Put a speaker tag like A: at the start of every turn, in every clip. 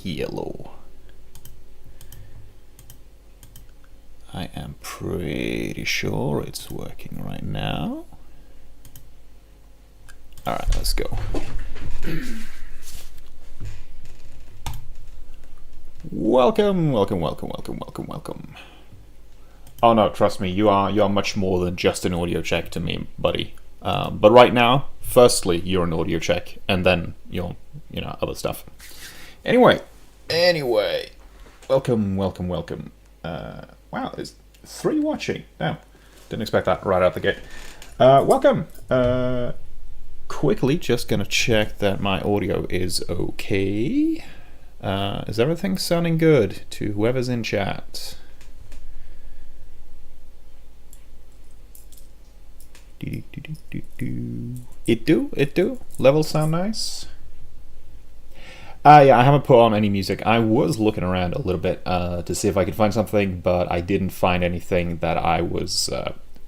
A: Hello. I am pretty sure it's working right now. Alright, let's go. Welcome. Oh no, trust me, you are much more than just an audio check to me, buddy. But right now, firstly, you're an audio check, and then you're, other stuff. Anyway, welcome. Wow, there's 3 watching. No, didn't expect that right out the gate. Welcome. Quickly, just gonna check that my audio is okay. Is everything sounding good to whoever's in chat? It do. Levels sound nice. Yeah, I haven't put on any music. I was looking around a little bit to see if I could find something, but I didn't find anything that I was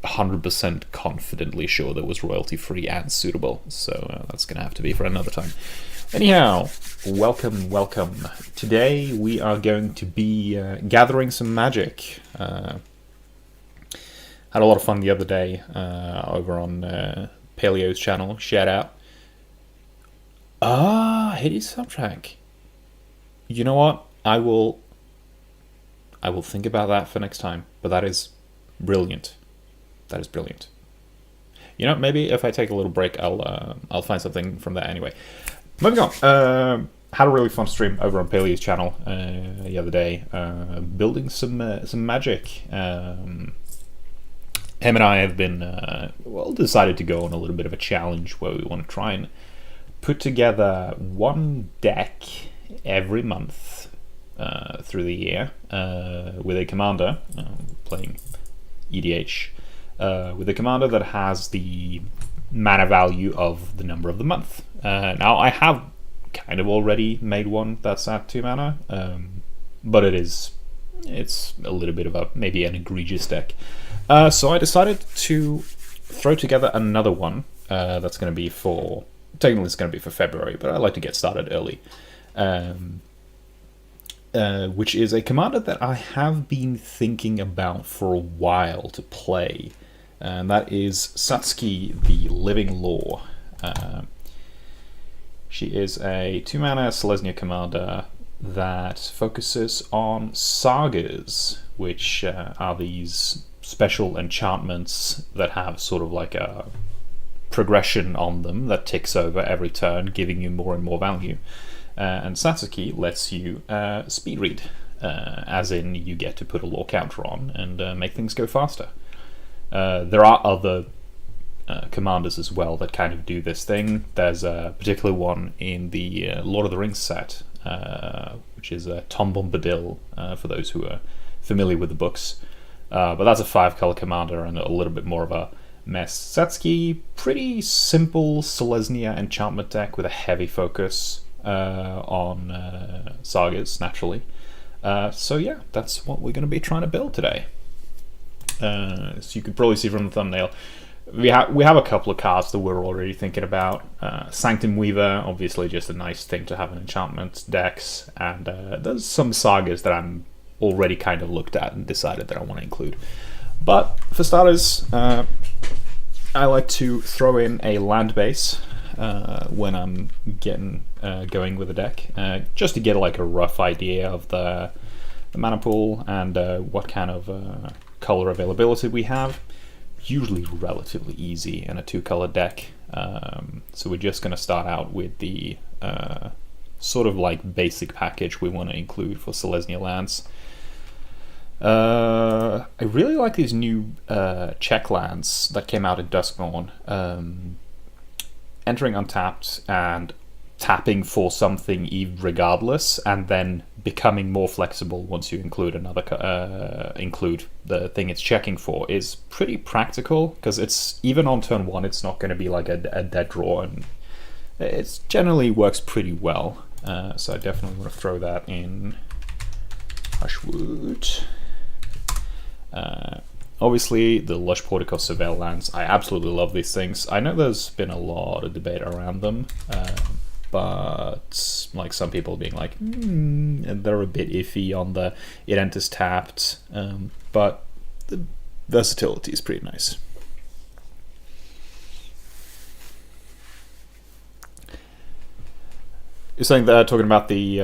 A: 100% confidently sure that was royalty-free and suitable. So that's going to have to be for another time. Anyhow, welcome. Today we are going to be gathering some magic. Had a lot of fun the other day over on Paleo's channel. Shout out. Hideous soundtrack. You know what? I will think about that for next time. But that is brilliant. That is brilliant. Maybe if I take a little break, I'll find something from that anyway. Moving on. Had a really fun stream over on Paleo's channel the other day, building some magic. Him and I have been decided to go on a little bit of a challenge where we want to try and put together one deck every month through the year with a commander, playing EDH, with a commander that has the mana value of the number of the month. Now, I have kind of already made one that's at 2 mana, but it's a little bit of maybe an egregious deck. So I decided to throw together another one that's going to be technically it's going to be for February, but I like to get started early. Which is a commander that I have been thinking about for a while to play. And that is Satsuki, the Living Law. She is a 2 mana Selesnya commander that focuses on sagas, which are these special enchantments that have sort of like a progression on them that ticks over every turn, giving you more and more value. And Satsuki lets you speed read, as in you get to put a law counter on and make things go faster. There are other commanders as well that kind of do this thing. There's a particular one in the Lord of the Rings set, which is Tom Bombadil, for those who are familiar with the books. But that's a 5-color commander and a little bit more of a mess. Satsuki, pretty simple Selesnya enchantment deck with a heavy focus on sagas, naturally. So yeah, that's what we're going to be trying to build today. So you could probably see from the thumbnail, we have a couple of cards that we're already thinking about. Sanctum Weaver, obviously just a nice thing to have in enchantment decks, and there's some sagas that I'm already kind of looked at and decided that I want to include. But for starters, I like to throw in a land base when I'm getting going with a deck, just to get like a rough idea of the mana pool and what kind of color availability we have. Usually relatively easy in a 2-color deck, so we're just going to start out with the sort of like basic package we want to include for Selesnya lands. I really like these new check lands that came out in Duskmourn. Entering untapped and tapping for something regardless, and then becoming more flexible once you include include the thing it's checking for is pretty practical, because it's even on turn 1 it's not going to be like a dead draw, and it generally works pretty well. So I definitely want to throw that in Hushwood. Obviously, the Lush Portico Surveil lands, I absolutely love these things. I know there's been a lot of debate around them. but like some people being like, and they're a bit iffy on the it enters tapped, but the versatility is pretty nice. You're saying that talking about the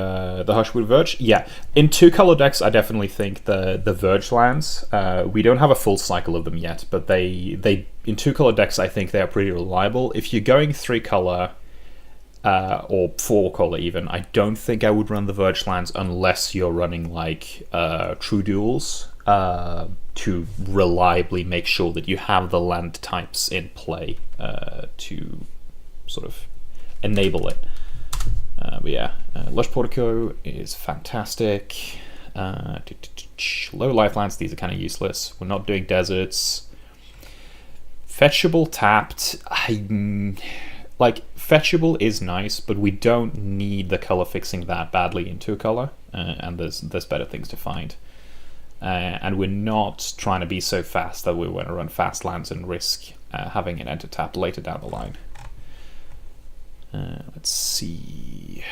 A: Hushwood Verge? Yeah, in 2-color decks, I definitely think the Verge lands. We don't have a full cycle of them yet, but they in 2-color decks, I think they are pretty reliable. If you're going 3-color or 4-color even, I don't think I would run the Verge lands unless you're running like True Duels to reliably make sure that you have the land types in play to sort of enable it. But yeah, Lush Portico is fantastic. Low lifelines, these are kind of useless. We're not doing deserts. Fetchable tapped, Fetchable is nice, but we don't need the color fixing that badly in 2-color, and there's better things to find. And we're not trying to be so fast that we want to run fast lands and risk having it enter tapped later down the line. Let's see.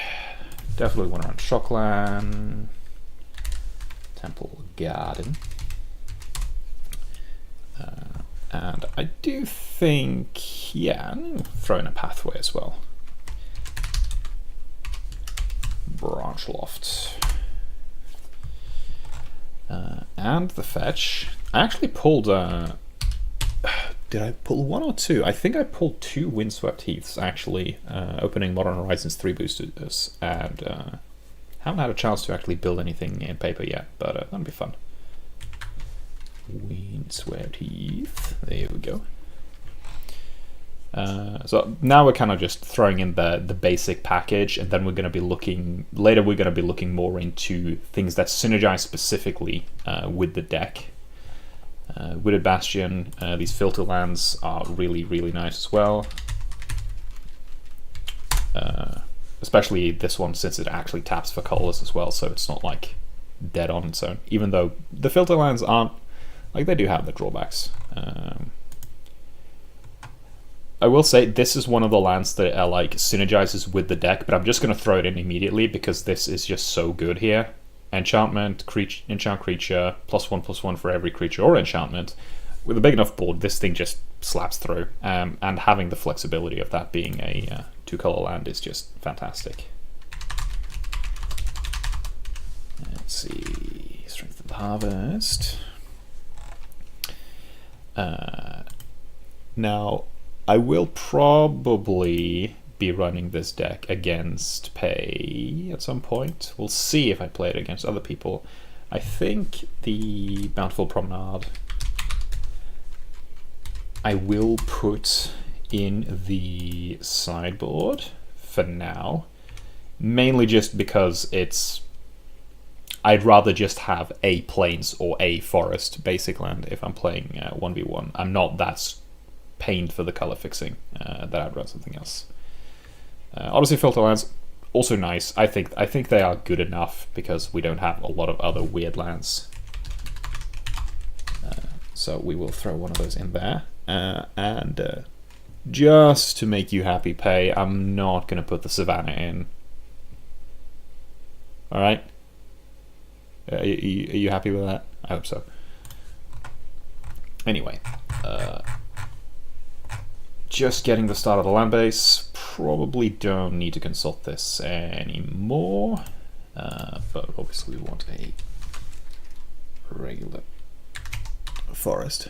A: Definitely want to run Shockland, Temple Garden, and I do think, yeah, I'm going to throw in a Pathway as well. Branch Loft. And the fetch. I actually pulled did I pull 1 or 2? I think I pulled 2 Windswept Heaths, actually, opening Modern Horizons 3 boosters, and haven't had a chance to actually build anything in paper yet, but that'll be fun. Windswept Heath, there we go. So now we're kind of just throwing in the basic package, and then we're going to be looking, later we're going to be looking more into things that synergize specifically with the deck. Wooded Bastion, these filter lands are really, really nice as well. Especially this one, since it actually taps for colors as well, so it's not like dead on its own. Even though the filter lands aren't, like, they do have the drawbacks. I will say this is one of the lands that are like synergizes with the deck, but I'm just going to throw it in immediately because this is just so good here. Enchant creature, +1/+1 for every creature or enchantment. With a big enough board, this thing just slaps through. And having the flexibility of that being a 2-color land is just fantastic. Let's see, Strength of the Harvest. Now, I will probably be running this deck against pay at some point. We'll see if I play it against other people. I think the Bountiful Promenade I will put in the sideboard for now, mainly just because I'd rather just have a plains or a forest basic land if I'm playing 1v1. I'm not that pained for the color fixing that I'd run something else. Odyssey filter lands, also nice. I think they are good enough because we don't have a lot of other weird lands. So we will throw one of those in there. And just to make you happy, Pay, I'm not going to put the Savannah in. Alright? Are you happy with that? I hope so. Anyway, just getting the start of the land base. Probably don't need to consult this anymore, but obviously we want a regular forest.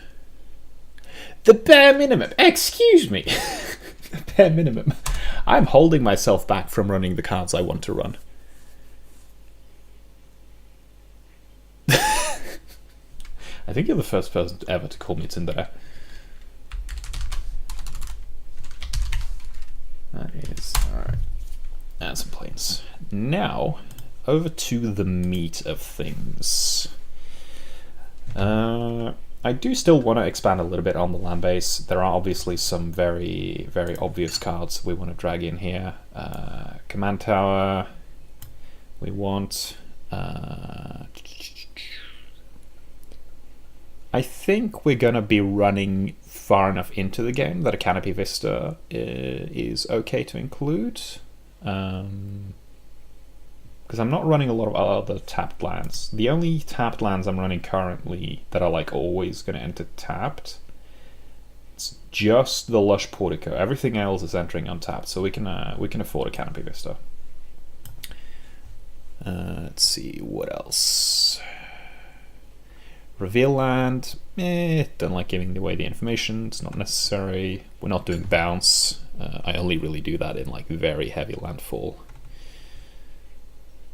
A: The bare minimum, excuse me. The bare minimum. I'm holding myself back from running the cards I want to run. I think you're the first person ever to call me Tsundere. That is alright. And some planes. Now, over to the meat of things. I do still want to expand a little bit on the land base. There are obviously some very, very obvious cards we want to drag in here. Command Tower. We want... I think we're going to be running far enough into the game that a Canopy Vista is okay to include. because I'm not running a lot of other tapped lands. The only tapped lands I'm running currently that are like always going to enter tapped, it's just the Lush Portico. Everything else is entering untapped, so we can afford a Canopy Vista. Let's see what else. Reveal land, don't like giving away the information. It's not necessary. We're not doing bounce. I only really do that in like very heavy landfall.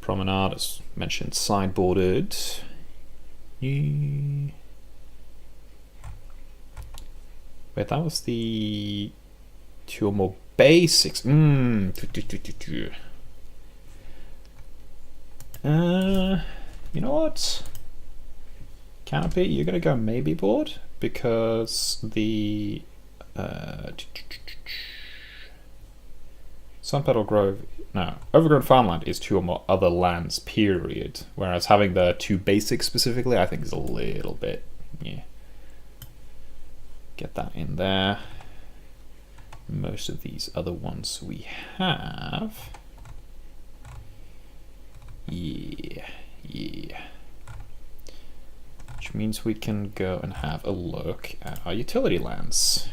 A: Promenade, as mentioned, sideboarded. Wait, that was the 2 or more basics. You know what? Canopy, you're gonna go maybe board because the Sunpetal Grove, no, Overgrown Farmland is 2 or more other lands, period. Whereas having the 2 basics specifically, I think is a little bit, yeah. Get that in there. Most of these other ones we have. Yeah. Which means we can go and have a look at our utility lands.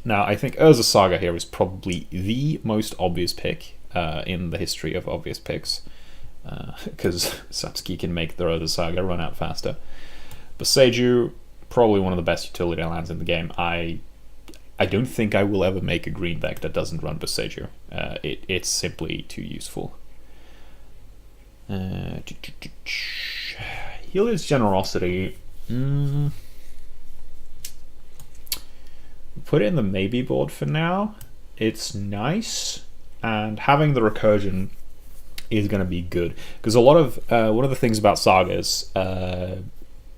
A: Now, I think Urza Saga here is probably the most obvious pick in the history of obvious picks, because Satsuki can make the Urza Saga run out faster. Boseiju, probably one of the best utility lands in the game. I don't think I will ever make a green deck that doesn't run Boseiju. It's simply too useful. Helios Generosity. Put it in the maybe board for now. It's nice, and having the recursion is going to be good because a lot of one of the things about sagas,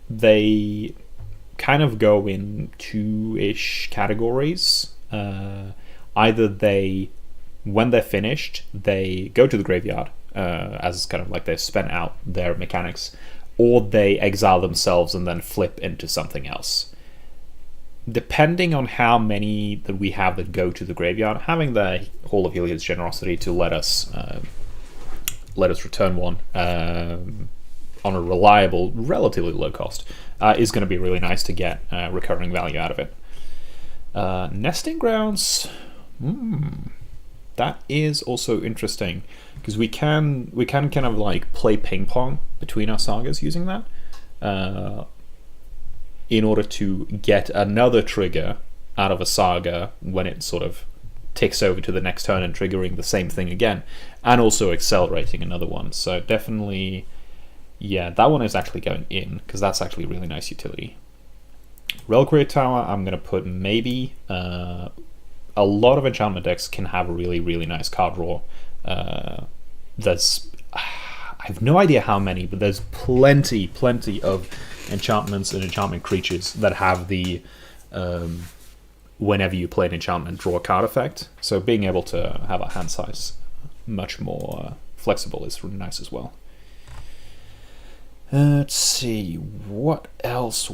A: they kind of go in 2-ish categories. Either when they're finished, they go to the graveyard as kind of like they've spent out their mechanics, or they exile themselves and then flip into something else. Depending on how many that we have that go to the graveyard, having the Hall of Helios Generosity to let us return one on a reliable, relatively low cost is going to be really nice to get recurring value out of it. Nesting Grounds, that is also interesting because we can kind of like play ping pong between our sagas using that. In order to get another trigger out of a saga when it sort of ticks over to the next turn and triggering the same thing again, and also accelerating another one. So definitely, yeah, that one is actually going in because that's actually really nice utility. Reliquary Tower, I'm going to put maybe. A lot of enchantment decks can have a really, really nice card draw. I have no idea how many, but there's plenty of enchantments and enchantment creatures that have the whenever you play an enchantment, draw a card effect. So being able to have a hand size much more flexible is really nice as well. Let's see, what else?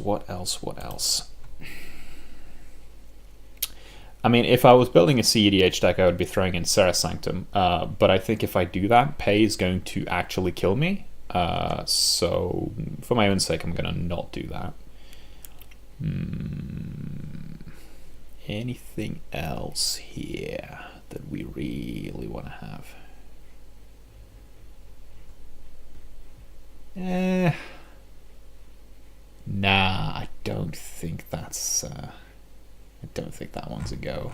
A: I mean, if I was building a CEDH deck, I would be throwing in Serra Sanctum, but I think if I do that, Pay is going to actually kill me, so for my own sake, I'm going to not do that. Anything else here that we really want to have? Nah, I don't think that's... I don't think that one's a go.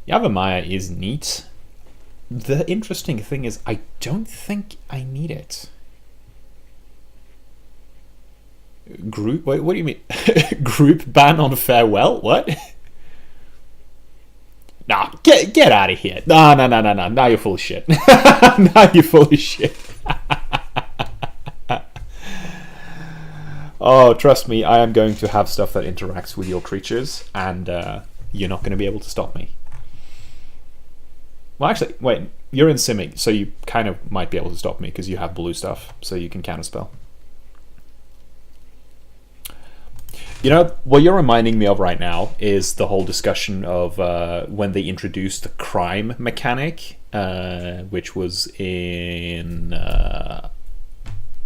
A: Yavimaya is neat. The interesting thing is I don't think I need it. Group? Wait, what do you mean? Group ban on farewell? What? Nah, get out of here. Nah. Now you're full of shit. Now you're full of shit. Oh, trust me, I am going to have stuff that interacts with your creatures, and you're not going to be able to stop me. Well, actually, wait, you're in Simic, so you kind of might be able to stop me because you have blue stuff, so you can counterspell. You know, what you're reminding me of right now is the whole discussion of when they introduced the crime mechanic, which was in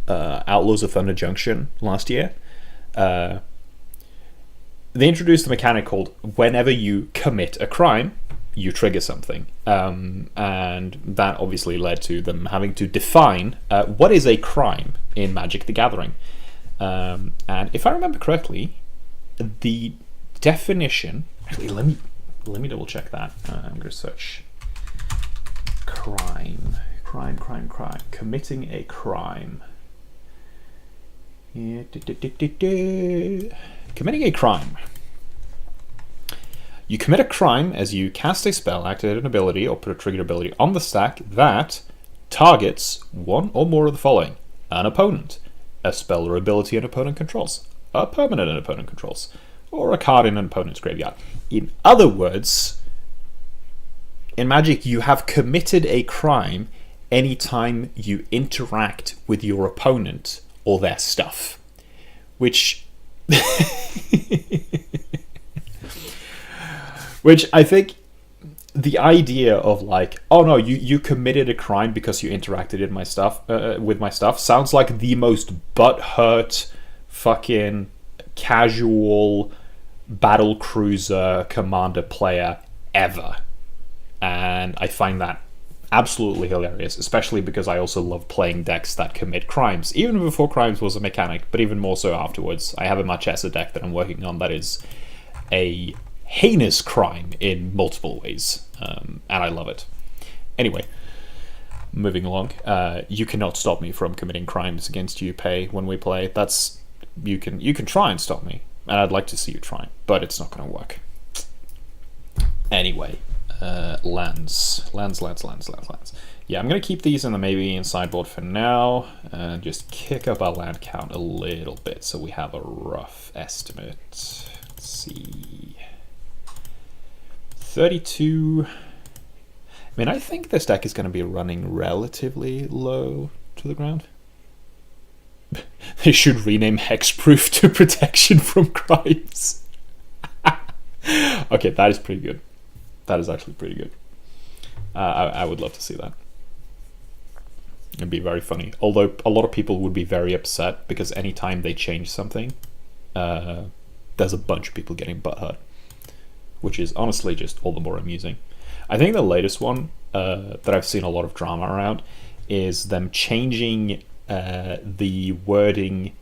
A: Outlaws of Thunder Junction last year. They introduced a mechanic called whenever you commit a crime, you trigger something. And that obviously led to them having to define what is a crime in Magic the Gathering. And if I remember correctly, the definition... Actually, let me double check that. I'm going to search crime. Committing a crime. Committing a crime. You commit a crime as you cast a spell, activate an ability, or put a triggered ability on the stack that targets one or more of the following: an opponent, a spell or ability an opponent controls, a permanent an opponent controls, or a card in an opponent's graveyard. In other words, in Magic, you have committed a crime anytime you interact with your opponent or their stuff, which which I think the idea of like, oh no, you committed a crime because you interacted in my stuff with my stuff sounds like the most butthurt fucking casual battle cruiser commander player ever, and I find that absolutely hilarious, especially because I also love playing decks that commit crimes, even before crimes was a mechanic, but even more so afterwards. I have a Marchesa deck that I'm working on that is a heinous crime in multiple ways, and I love it. Anyway, moving along. You cannot stop me from committing crimes against you, Pei, when we play. That's you can try and stop me, and I'd like to see you try, but it's not going to work. Anyway, lands. Yeah, I'm going to keep these in the maybe in sideboard for now, and just kick up our land count a little bit so we have a rough estimate. Let's see. 32. I mean, I think this deck is going to be running relatively low to the ground. They should rename Hexproof to Protection from Crimes. Okay, that is pretty good. That is actually pretty good. I would love to see that. It'd be very funny. Although a lot of people would be very upset because anytime they change something, there's a bunch of people getting butthurt, which is honestly just all the more amusing. I think the latest one that I've seen a lot of drama around is them changing the wording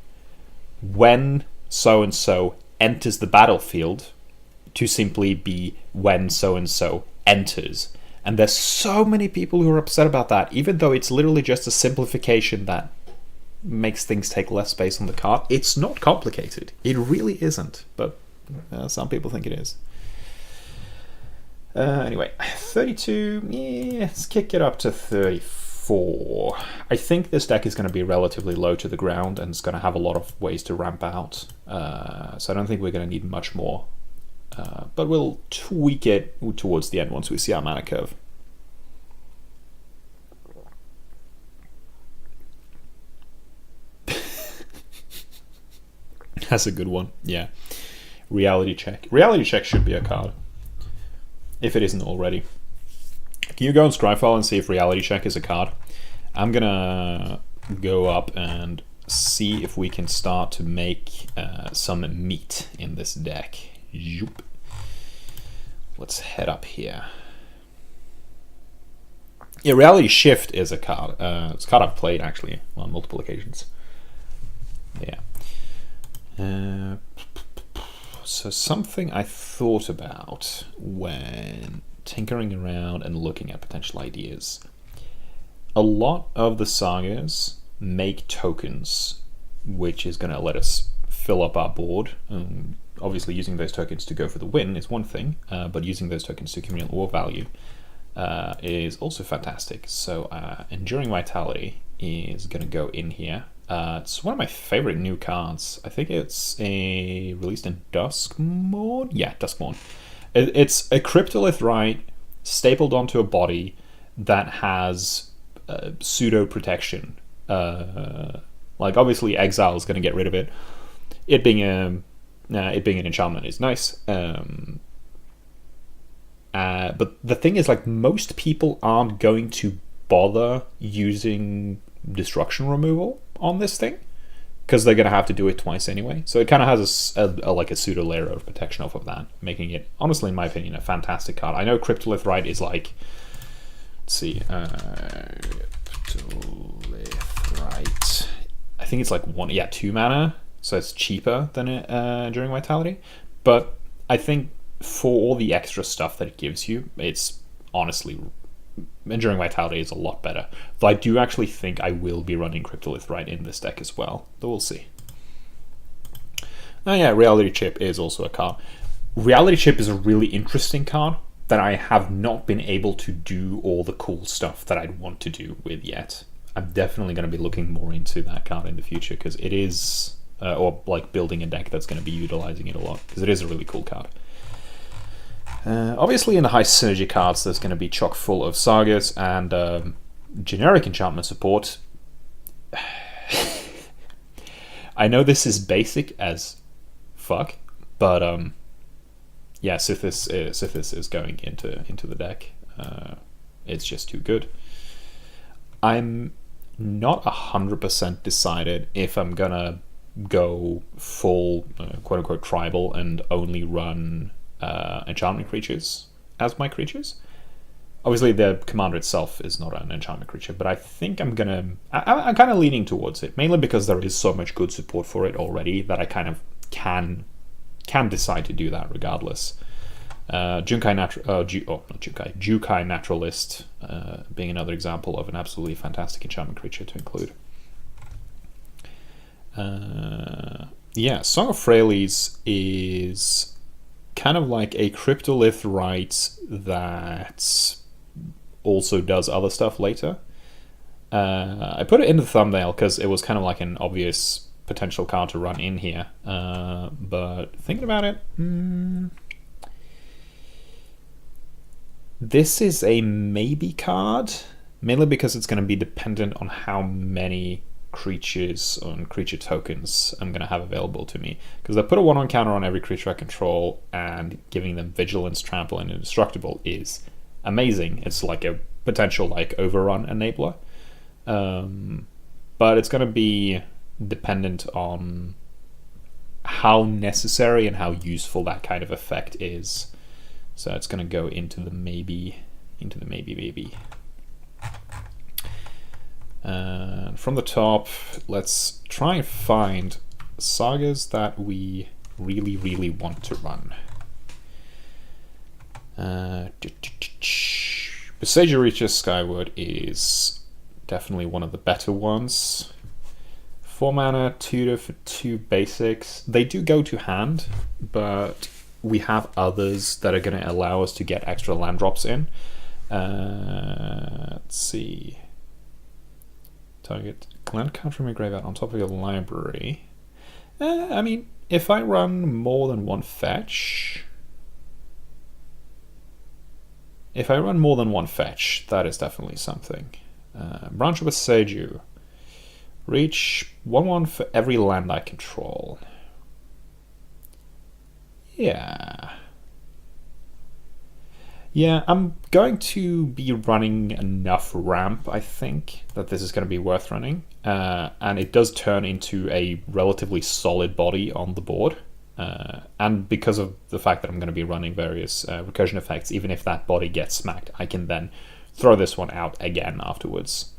A: when so-and-so enters the battlefield to simply be when so-and-so enters. And there's so many people who are upset about that, even though it's literally just a simplification that makes things take less space on the card. It's not complicated. It really isn't, but some people think it is. Anyway, 32, yeah, let's kick it up to 34. I think this deck is going to be relatively low to the ground, and it's going to have a lot of ways to ramp out. So I don't think we're going to need much more. But we'll tweak it towards the end once we see our mana curve. That's a good one, yeah. Reality Check. Reality Check should be a card, if it isn't already. Can you go on Scryfall and see if Reality Check is a card? I'm gonna go up and see if we can start to make some meat in this deck. Zoop. Let's head up here. Yeah, Reality Shift is a card. It's a card I've played actually on multiple occasions. Yeah. So something I thought about when tinkering around and looking at potential ideas. A lot of the sagas make tokens, which is going to let us fill up our board. Obviously, using those tokens to go for the win is one thing, but using those tokens to accumulate war value is also fantastic. So Enduring Vitality is going to go in here. It's one of my favorite new cards. I think it's released in Duskmourn? Yeah, Duskmourn. It's a Cryptolith Rite stapled onto a body that has pseudo protection. Like, obviously, Exile is going to get rid of it. It being It being an enchantment is nice. But the thing is, like, most people aren't going to bother using destruction removal on this thing, because they're going to have to do it twice anyway. So it kind of has like a pseudo layer of protection off of that, making it, honestly, in my opinion, a fantastic card. I know Cryptolith Rite is like, let's see, Cryptolith Rite, I think it's like 2 mana, so it's cheaper than Enduring Vitality. But I think for all the extra stuff that it gives you, it's honestly, Enduring Vitality is a lot better. Though I do actually think I will be running Cryptolith Rite in this deck as well, but we'll see. Oh yeah, Reality Chip is also a card. Reality Chip is a really interesting card that I have not been able to do all the cool stuff that I'd want to do with yet. I'm definitely going to be looking more into that card in the future, because it is, or like building a deck that's going to be utilizing it a lot, because it is a really cool card. Obviously in the high synergy cards there's going to be chock full of sagas and generic enchantment support. I know this is basic as fuck, but yeah, Sithis is going into the deck. It's just too good. I'm not 100% decided if I'm gonna go full quote-unquote tribal and only run enchantment creatures as my creatures. Obviously the commander itself is not an enchantment creature, but I think I'm kind of leaning towards it, mainly because there is so much good support for it already that I kind of can decide to do that regardless. Jukai Naturalist being another example of an absolutely fantastic enchantment creature to include. Yeah, Song of Freyalise is kind of like a Cryptolith Rite that also does other stuff later. I put it in the thumbnail because it was kind of like an obvious potential card to run in here. But thinking about it, this is a maybe card, mainly because it's going to be dependent on how many creatures and creature tokens I'm going to have available to me, because I put a 1/1 counter on every creature I control, and giving them Vigilance, Trample, and Indestructible is amazing. It's like a potential like overrun enabler, but it's going to be dependent on how necessary and how useful that kind of effect is. So it's going to go into the maybe. From the top, let's try and find sagas that we really want to run. Besage Reaches Skyward is definitely one of the better ones. 4 mana, tutor for 2 basics. They do go to hand, but we have others that are going to allow us to get extra land drops in. Let's see. Target land card from your graveyard on top of your library. I mean, if I run more than one fetch... that is definitely something. Branch of Beseju. Reach 1/1 for every land I control. Yeah, I'm going to be running enough ramp, I think, that this is going to be worth running. And it does turn into a relatively solid body on the board. And because of the fact that I'm going to be running various recursion effects, even if that body gets smacked, I can then throw this one out again afterwards.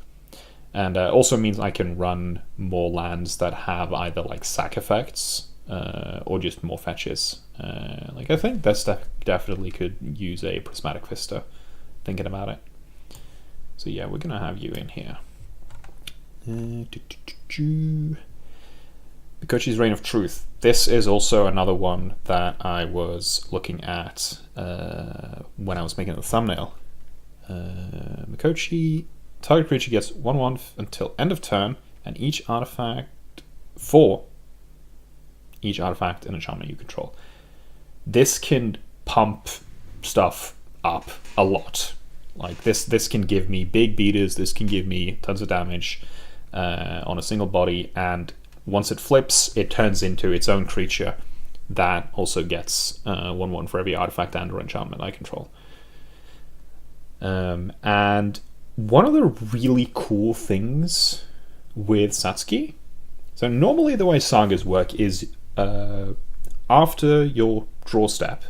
A: And also means I can run more lands that have either like sack effects or just more fetches. Like I think that stuff definitely could use a Prismatic Vista, thinking about it. So yeah, we're gonna have you in here. Mikochi's Reign of Truth. This is also another one that I was looking at when I was making the thumbnail. Mikochi, target creature gets 1/1 until end of turn, and each artifact and enchantment you control. This can pump stuff up a lot. Like this can give me big beaters, this can give me tons of damage on a single body, and once it flips, it turns into its own creature that also gets 1/1 for every artifact and or enchantment I control. And one of the really cool things with Satsuki, so normally the way sagas work is after your draw step,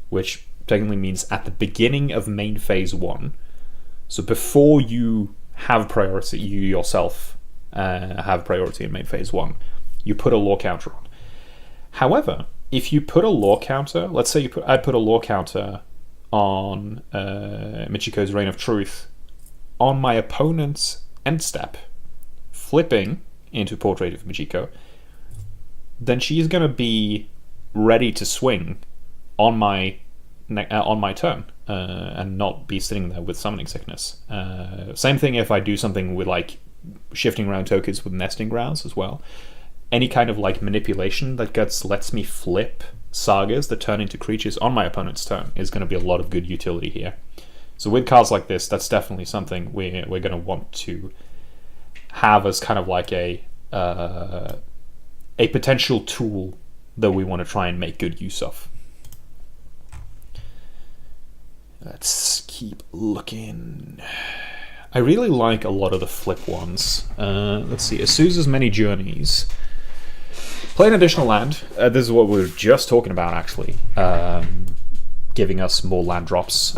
A: which technically means at the beginning of main phase 1, so before you have priority, you yourself have priority in main phase 1, you put a lore counter on. However, if you put a lore counter, let's say I put a lore counter on Michiko's Reign of Truth on my opponent's end step, flipping into Portrait of Michiko, then she's going to be ready to swing on my turn and not be sitting there with summoning sickness. Same thing if I do something with like shifting around tokens with nesting grounds as well. Any kind of like manipulation that lets me flip sagas that turn into creatures on my opponent's turn is going to be a lot of good utility here. So with cards like this, that's definitely something we're going to want to have as kind of like a potential tool that we want to try and make good use of. Let's keep looking. I really like a lot of the flip ones. Let's see. Azusa's Many Journeys. Play an additional land. This is what we were just talking about, actually. Giving us more land drops,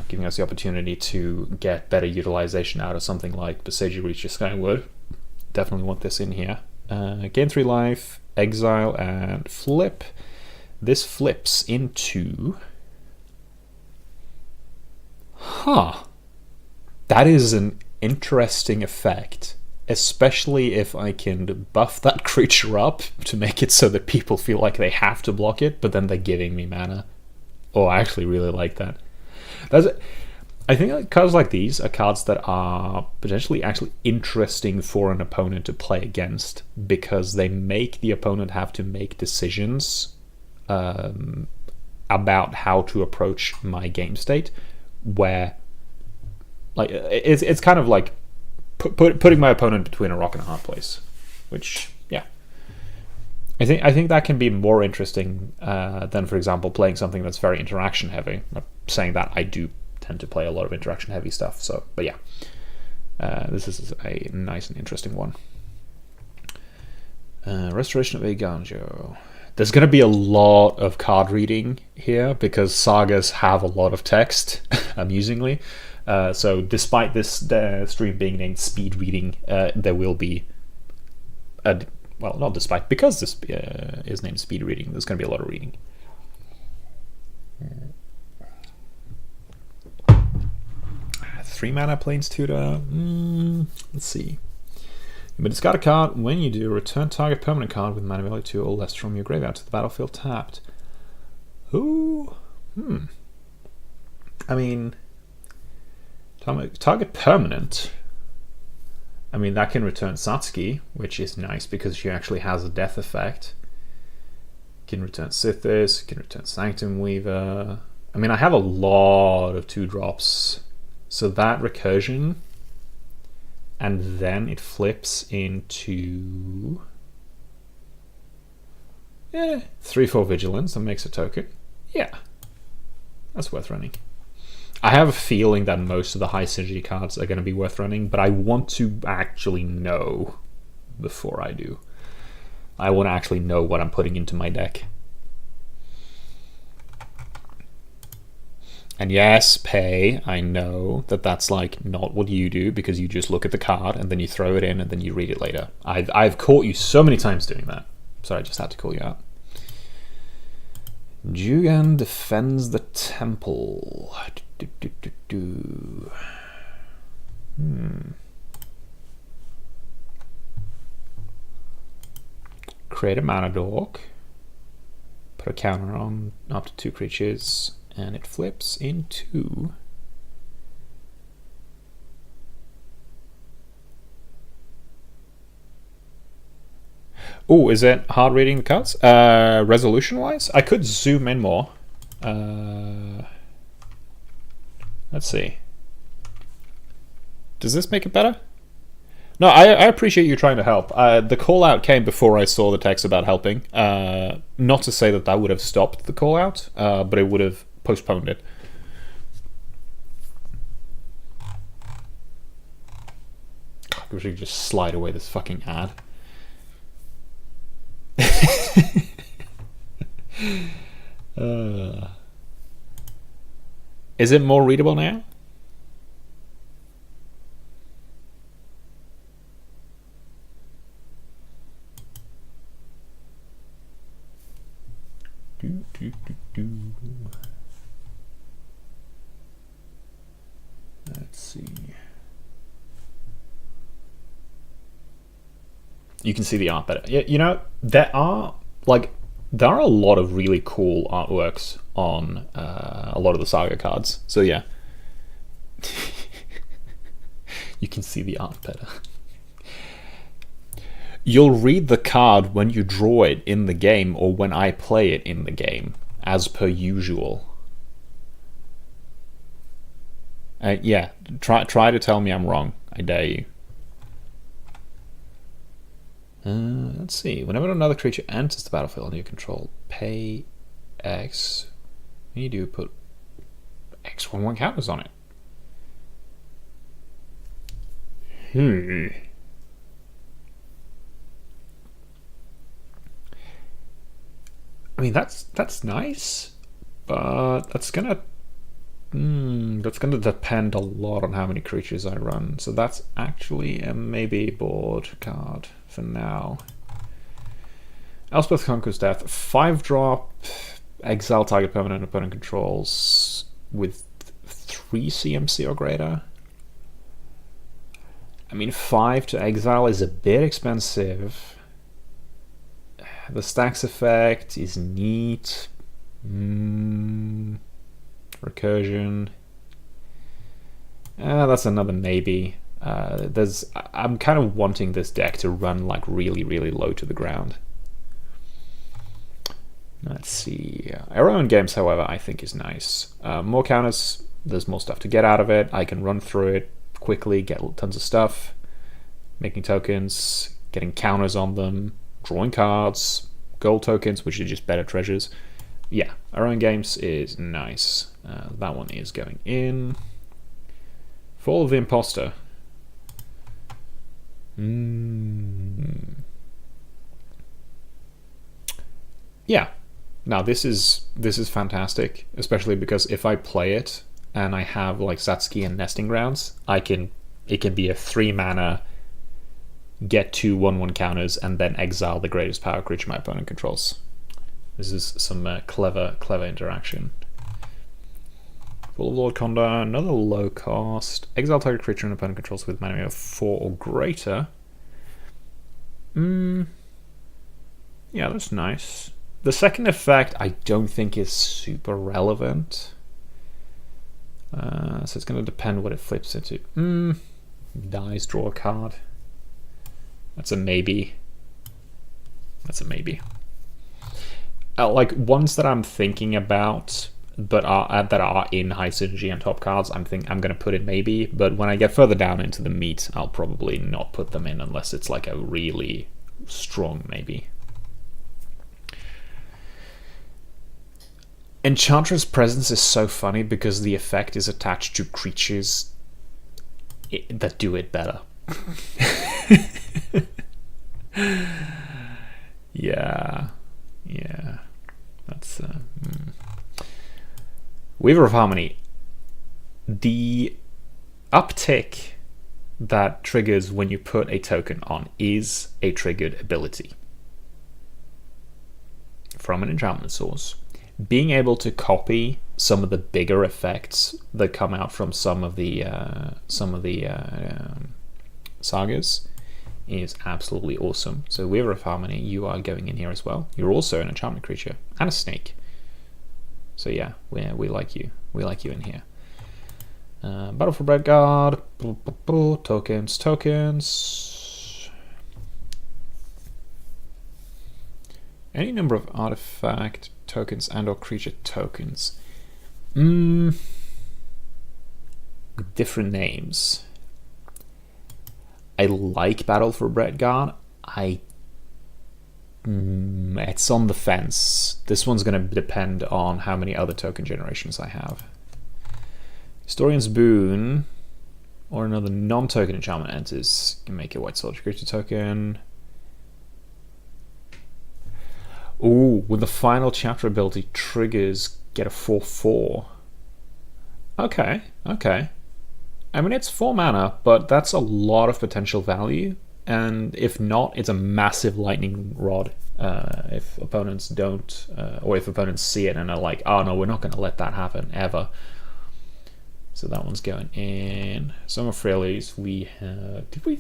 A: giving us the opportunity to get better utilization out of something like Besage Reach of Skyward. Definitely want this in here. Gain 3 life, exile, and flip. This flips into... That is an interesting effect, especially if I can buff that creature up to make it so that people feel like they have to block it, but then they're giving me mana. Oh, I actually really like that. I think cards like these are cards that are potentially actually interesting for an opponent to play against, because they make the opponent have to make decisions about how to approach my game state, where like it's kind of like putting my opponent between a rock and a hard place, which I think that can be more interesting than, for example, playing something that's very interaction heavy. I'm saying that I do tend to play a lot of interaction heavy stuff, so but yeah, this is a nice and interesting one. Restoration of Eiganjo. There's going to be a lot of card reading here because sagas have a lot of text, amusingly. So despite this stream being named speed reading, there will be well, not despite, because this is named speed reading, there's going to be a lot of reading. 3 mana Plains Tutor. Let's see. But discard a card. When you do, return target permanent card with mana value 2 or less from your graveyard to the battlefield tapped. Ooh. I mean, target permanent. I mean, that can return Satsuki, which is nice because she actually has a death effect. Can return Sithis, can return Sanctum Weaver. I mean, I have a lot of 2-drops. So that recursion, and then it flips into 3/4 vigilance and makes a token. Yeah, that's worth running. I have a feeling that most of the high synergy cards are going to be worth running, but I want to actually know before I do. I want to actually know what I'm putting into my deck. And yes, Pay, I know that that's like not what you do, because you just look at the card and then you throw it in and then you read it later. I've caught you so many times doing that. Sorry, I just had to call you out. Jugan defends the temple. Create a mana dork. Put a counter on up to 2 creatures, and it flips into... Oh, is it hard reading the cards? Resolution-wise? I could zoom in more. Let's see. Does this make it better? No, I appreciate you trying to help. The call out came before I saw the text about helping. Not to say that that would have stopped the call out, but it would have postponed it. I wish I could just slide away this fucking ad. Is it more readable now? Let's see. You can see the art better. You know, there are a lot of really cool artworks on a lot of the Saga cards. So yeah, you can see the art better. You'll read the card when you draw it in the game or when I play it in the game, as per usual. Yeah, try to tell me I'm wrong. I dare you. Let's see. Whenever another creature enters the battlefield under your control, pay X. When you do, put X/1/1 counters on it. I mean, that's nice, but that's gonna depend a lot on how many creatures I run. So that's actually a maybe board card for now. Elspeth Conquers Death, 5-drop, exile target permanent opponent controls with 3 CMC or greater. I mean, 5 to exile is a bit expensive. The stacks effect is neat. Recursion. That's another maybe. I'm kind of wanting this deck to run like really, really low to the ground. Let's see. Our own games, however, I think is nice. More counters. There's more stuff to get out of it. I can run through it quickly, get tons of stuff, making tokens, getting counters on them, drawing cards, gold tokens, which are just better treasures. Yeah, our own games is nice. That one is going in. Fall of the Imposter. Yeah. Now this is fantastic, especially because if I play it and I have like Satsuki and Nesting Grounds, it can be a 3-mana, get 2 1/1 counters, and then exile the greatest power creature my opponent controls. This is some clever interaction. Full of Lord Condor, another low cost. Exile target creature an opponent controls with mana of 4 or greater. Yeah, that's nice. The second effect I don't think is super relevant. So it's going to depend what it flips into. Dies, draw a card. That's a maybe. That's a maybe. Like ones that I'm thinking about, but that are in high synergy and top cards, I'm going to put in maybe. But when I get further down into the meat, I'll probably not put them in unless it's like a really strong maybe. Enchantress Presence is so funny because the effect is attached to creatures that do it better. Yeah. That's Weaver of Harmony. The uptick that triggers when you put a token on is a triggered ability from an enchantment source. Being able to copy some of the bigger effects that come out from some of the sagas is absolutely awesome. So Weaver of Harmony, you are going in here as well. You're also an enchantment creature and a snake. So yeah, we like you. We like you in here. Battle for Bread Guard. Tokens. Any number of artifact tokens and or creature tokens. With different names. I like Battle for Bretgard. It's on the fence. This one's going to depend on how many other token generations I have. Historian's Boon, or another non-token enchantment enters. You can make a white soldier creature token. Ooh, with the final chapter ability triggers, get a 4/4. Okay, okay. I mean, it's 4 mana, but that's a lot of potential value. And if not, it's a massive lightning rod. If opponents don't, or if opponents see it and are like, oh no, we're not going to let that happen ever. So that one's going in. Song of Freyalise, we have... Did we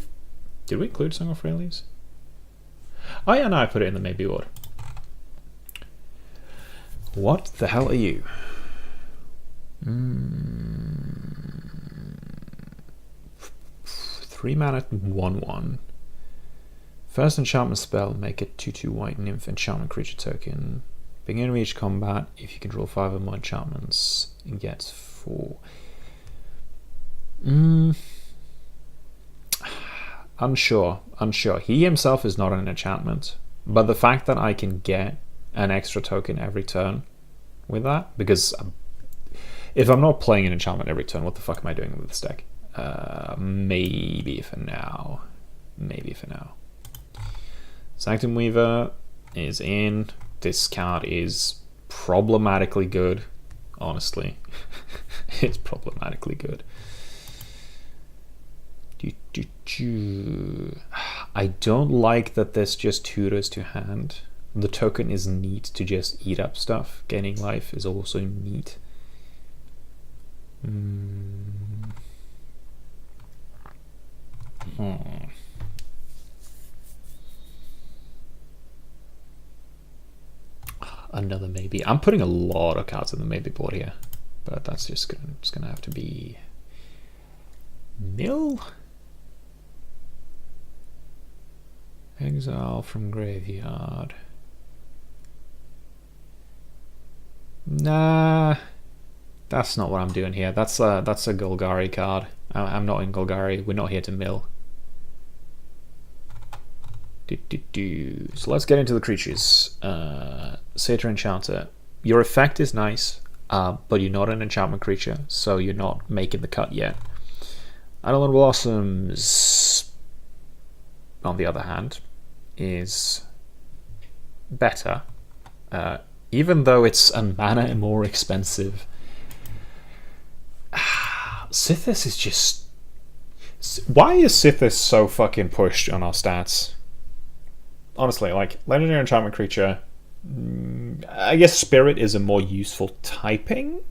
A: include Song of Freyalise? Oh yeah, no, I put it in the maybe board. What the hell are you? 3 mana, 1/1. First enchantment spell, make a 2/2 white nymph enchantment creature token. Beginning of each combat, if you control 5 or more enchantments, you get 4. Unsure. He himself is not an enchantment, but the fact that I can get an extra token every turn with that, because if I'm not playing an enchantment every turn, what the fuck am I doing with this deck? Maybe for now. Sanctum Weaver is in. This card is problematically good, honestly. It's problematically good. I don't like that there's just tutors to hand. The token is neat to just eat up stuff. Gaining life is also neat. Another maybe. I'm putting a lot of cards in the maybe board here, but that's just gonna have to be mill. Exile from graveyard. Nah, that's not what I'm doing here. That's a Golgari card. I'm not in Golgari. We're not here to mill. So let's get into the creatures. Satyr Enchanter. Your effect is nice, but you're not an enchantment creature, so you're not making the cut yet. Eidolon Blossoms, on the other hand, is better. Even though it's a mana more expensive. Sithis is just... Why is Sithis so fucking pushed on our stats? Honestly, like, legendary enchantment creature, I guess Spirit is a more useful typing,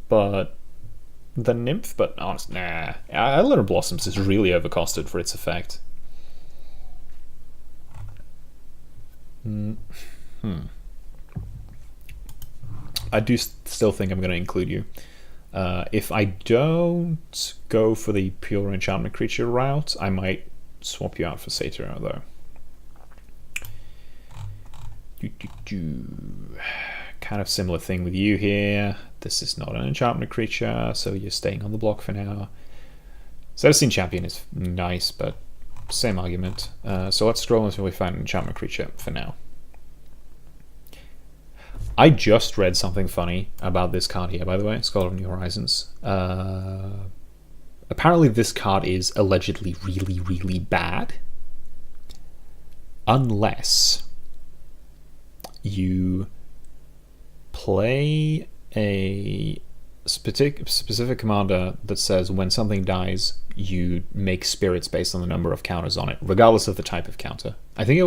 A: but the Nymph, but honestly, nah. Eidolon Blossoms is really overcosted for its effect. I do still think I'm going to include you. If I don't go for the pure enchantment creature route, I might swap you out for Satyr, though. Kind of similar thing with you here. This is not an enchantment creature, so you're staying on the block for now. Celestine Champion is nice, but same argument. So let's scroll until we find an enchantment creature for now. I just read something funny about this card here, by the way, Scholar of New Horizons. Apparently this card is allegedly really, really bad. Unless you play a specific commander that says when something dies, you make spirits based on the number of counters on it, regardless of the type of counter. I think it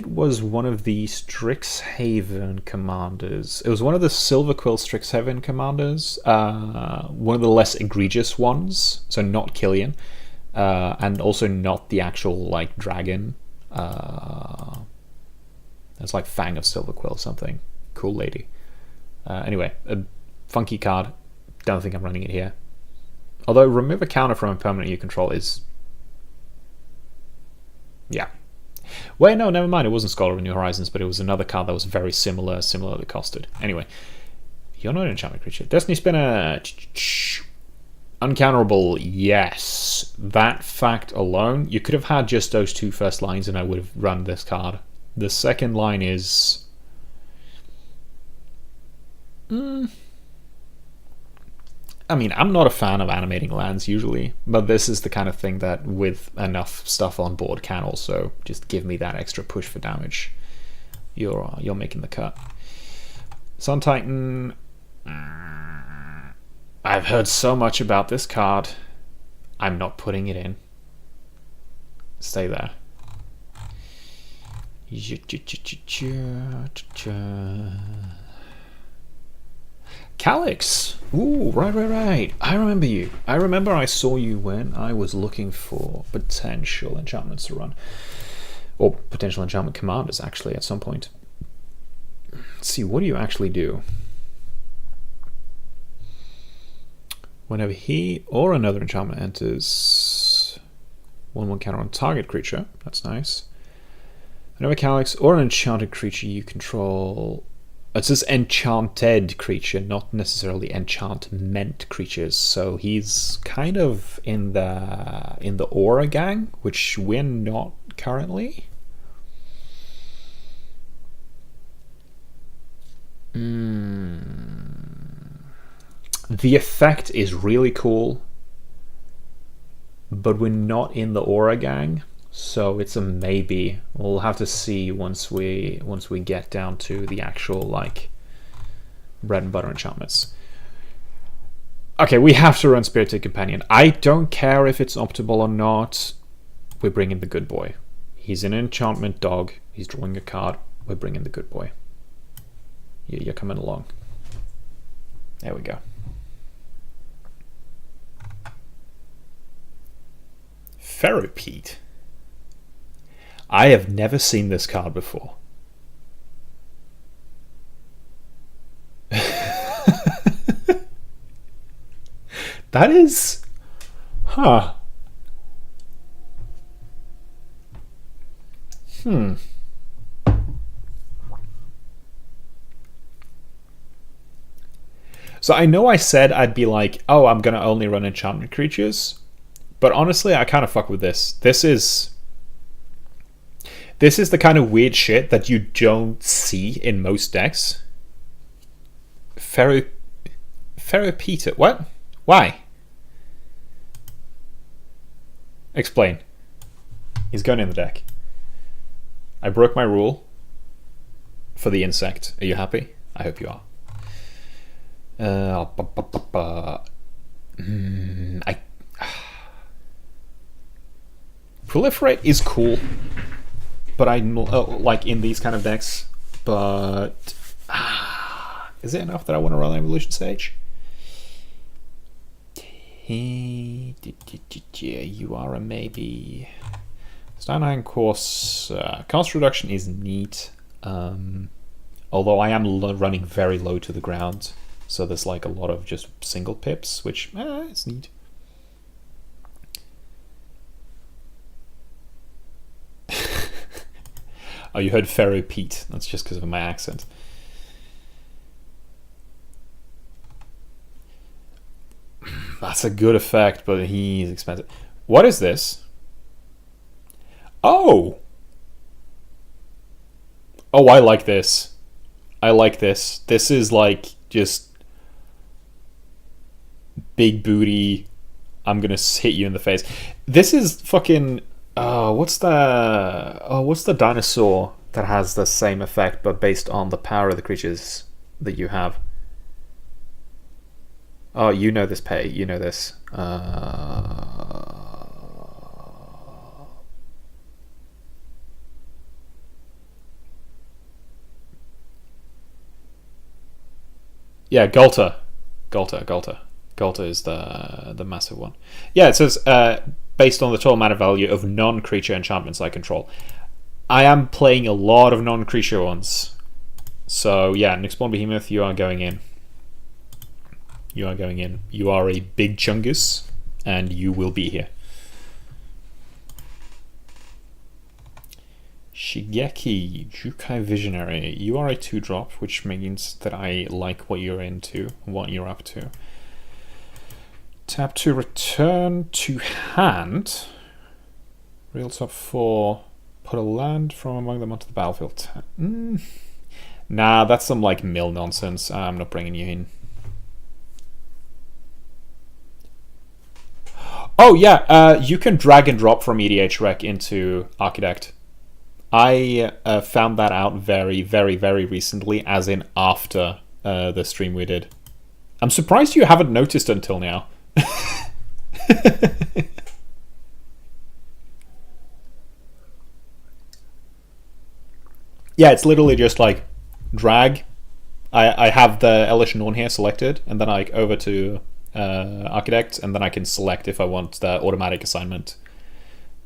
A: was one of the Strixhaven commanders. It was one of the Silverquill Strixhaven commanders, one of the less egregious ones, so not Killian, and also not the actual like dragon. It's like Fang of Silverquill or something. Cool lady. Anyway, a funky card. Don't think I'm running it here. Although remove a counter from a permanent you control is... yeah. Wait, no, never mind. It wasn't Scholar of New Horizons, but it was another card that was very similarly costed. Anyway, you're not an enchantment creature. Destiny Spinner. Uncounterable, yes. That fact alone, you could have had just those two first lines and I would have run this card. The second line is... I mean, I'm not a fan of animating lands usually, but this is the kind of thing that with enough stuff on board can also just give me that extra push for damage. You're making the cut. Sun Titan... I've heard so much about this card. I'm not putting it in. Stay there. Calyx. Ooh, right. I remember you. I remember I saw you when I was looking for potential enchantments to run. Or potential enchantment commanders, actually, at some point. Let's see, what do you actually do? Whenever he or another enchantment enters 1/1 counter on target creature, that's nice. Whenever Calyx or an enchanted creature you control... It says enchanted creature, not necessarily enchantment creatures. So he's kind of in the Aura gang, which we're not currently. The effect is really cool, but we're not in the Aura gang, so it's a maybe. We'll have to see once we get down to the actual like bread and butter enchantments. Okay, we have to run Spirited Companion. I don't care if it's optimal or not. We're bringing the good boy. He's an enchantment dog. He's drawing a card. We're bringing the good boy. You're coming along. There we go. Ferropete. I have never seen this card before. That is... Huh. So I know I said I'd be like, oh, I'm gonna only run enchantment creatures. But honestly, I kind of fuck with this. This is the kind of weird shit that you don't see in most decks. Ferropete. What? Why? Explain. He's going in the deck. I broke my rule for the insect. Are you happy? I hope you are. Proliferate is cool, but I like in these kind of decks. But is it enough that I want to run Evolution Stage? You are a maybe. Steinheim course cost reduction is neat, although I am running very low to the ground, so there's like a lot of just single pips, which it's neat. Oh, you heard Ferropete. That's just because of my accent. That's a good effect, but he's expensive. What is this? Oh! Oh, I like this. I like this. This is like just big booty. I'm gonna hit you in the face. This is fucking... what's the dinosaur that has the same effect but based on the power of the creatures that you have? Oh, you know this, Pay. You know this. Yeah, Gulta. Gulta is the massive one. Yeah, it says based on the total mana value of non-creature enchantments I control. I am playing a lot of non-creature ones. So yeah, Nyxborn Behemoth, you are going in. You are going in. You are a big chungus, and you will be here. Shigeki, Jukai Visionary. You are a 2-drop, which means that I like what you're into, what you're up to. Tap to return to hand. Real top 4. Put a land from among them onto the battlefield. Nah, that's some like mill nonsense. I'm not bringing you in. Oh yeah, you can drag and drop from EDH Rec into Architect. I found that out very, very, very recently, as in after the stream we did. I'm surprised you haven't noticed until now. Yeah, it's literally just like drag. I have the Elish Norn here selected, and then I over to Architect, and then I can select if I want the automatic assignment,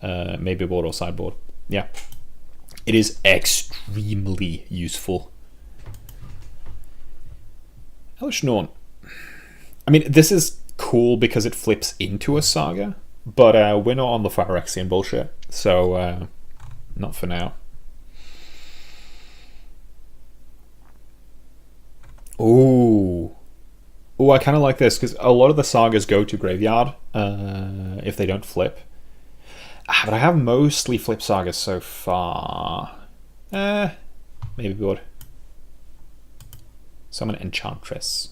A: maybe board or sideboard. Yeah, it is extremely useful. Elish Norn. I mean, this is cool because it flips into a saga, but we're not on the Phyrexian bullshit, so not for now. Ooh, I kind of like this because a lot of the sagas go to graveyard if they don't flip. But I have mostly flip sagas so far. Maybe board. Summon Enchantress.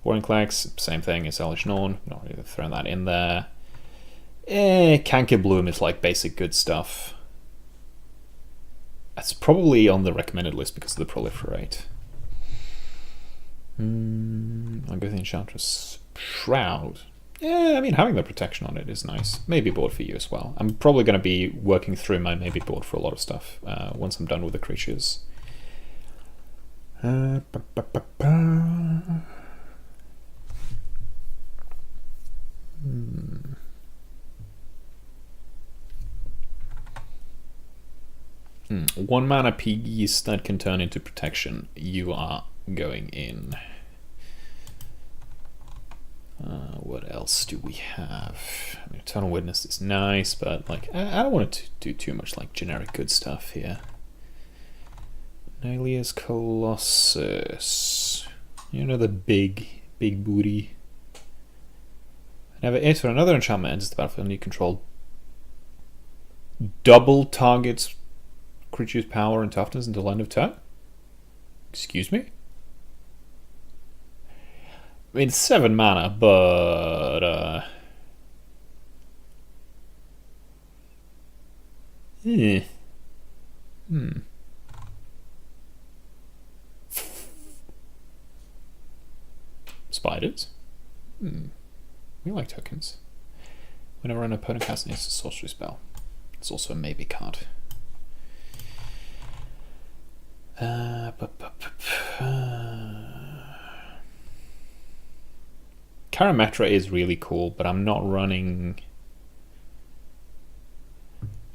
A: Vorinclex, same thing as Elish Norn. Not really throwing that in there. Canker Bloom is like basic good stuff. That's probably on the recommended list because of the proliferate. I'll go with the Enchantress Shroud. Yeah, I mean, having the protection on it is nice. Maybe board for you as well. I'm probably going to be working through my maybe board for a lot of stuff once I'm done with the creatures. One mana PGs that can turn into protection. You are going in. What else do we have? I mean, Eternal Witness is nice, but like I don't want to do too much like generic good stuff here. Nilia's Colossus. You know, the big booty. Never is when another enchantment enters the battlefield and you control double targets creature's power and toughness until end of turn? Excuse me? I mean, 7 mana, but Spiders? We like tokens. Whenever an opponent casts an instant sorcery spell. It's also a maybe card. Karametra is really cool, but I'm not running...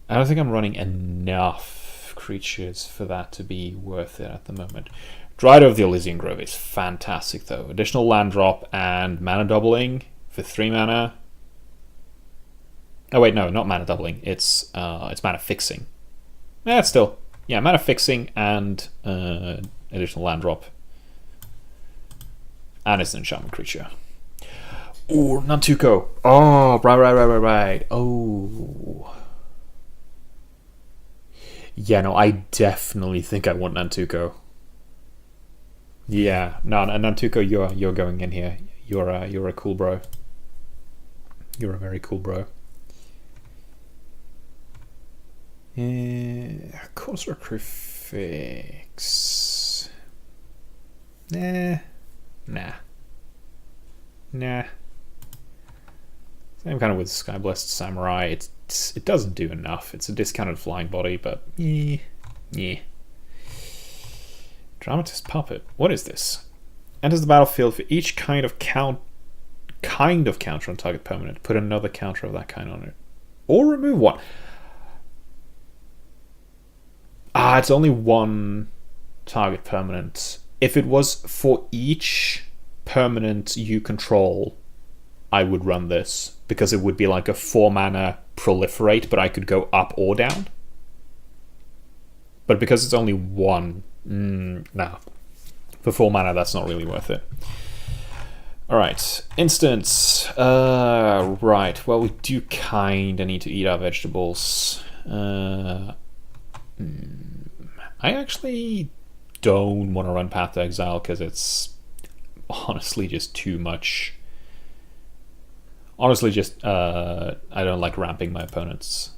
A: I don't think I'm running enough creatures for that to be worth it at the moment. Drider of the Elysian Grove is fantastic though. Additional land drop and mana doubling for 3 mana. Oh wait, no, not mana doubling. It's mana fixing. Yeah, it's still... Yeah, mana fixing and additional land drop. And it's an enchantment creature. Ooh, Nantuko. Oh, right. Oh. Yeah, no, I definitely think I want Nantuko. Yeah, no, Nantuko, you're going in here. You're a cool bro. You're a very cool bro. Course Crucifix. Nah. Same kind of with Skyblessed Samurai. It doesn't do enough. It's a discounted flying body, but yeah. Dramatist Puppet. What is this? Enters the battlefield for each kind of counter on target permanent. Put another counter of that kind on it, or remove one. It's only one target permanent. If it was for each permanent you control, I would run this because it would be like a 4 mana proliferate, but I could go up or down. But because it's only one, nah. For 4 mana, that's not really worth it. Alright, instance. Right, well, we do kinda need to eat our vegetables. I actually don't want to run Path to Exile because it's honestly just too much. Honestly, just I don't like ramping my opponents.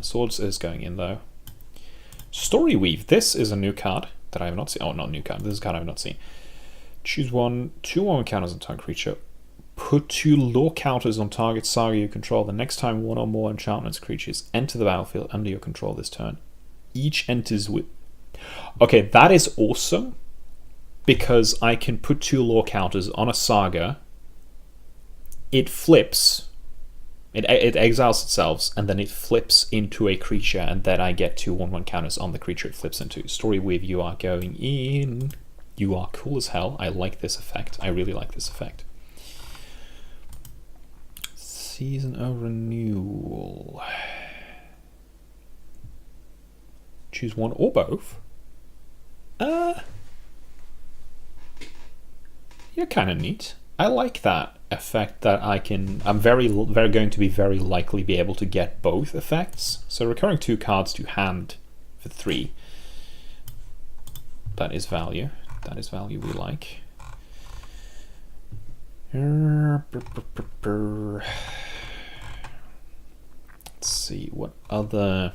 A: Swords is going in though. Story Weave. This is a new card that I have not seen. Oh, not new card. This is a card I have not seen. Choose 2/1 counters on target creature. Put 2 lore counters on target saga you control. The next time 1 or more enchantments creatures enter the battlefield under your control this turn, each enters with. Okay, that is awesome because I can put 2 lore counters on a saga. It flips. It exiles itself, and then it flips into a creature, and then I get 2 1/1 counters on the creature it flips into. Story Weave, you are going in. You are cool as hell. I like this effect. I really like this effect. Season of Renewal. Choose 1 or both. You're kind of neat. I like that effect that I'm very going to be very likely be able to get both effects. So recurring 2 cards to hand for 3. That is value. That is value we like. Let's see, what other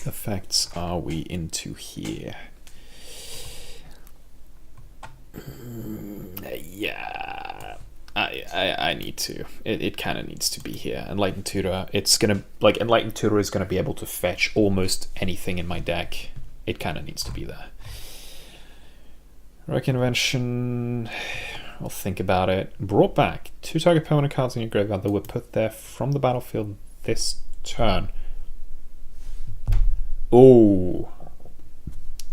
A: effects are we into here? Yeah, I need to. It kind of needs to be here. Enlightened Tutor. It's gonna Enlightened Tutor is gonna be able to fetch almost anything in my deck. It kind of needs to be there. Reconvention. I'll think about it. Brought back 2 target permanent cards in your graveyard that were put there from the battlefield this turn. Oh.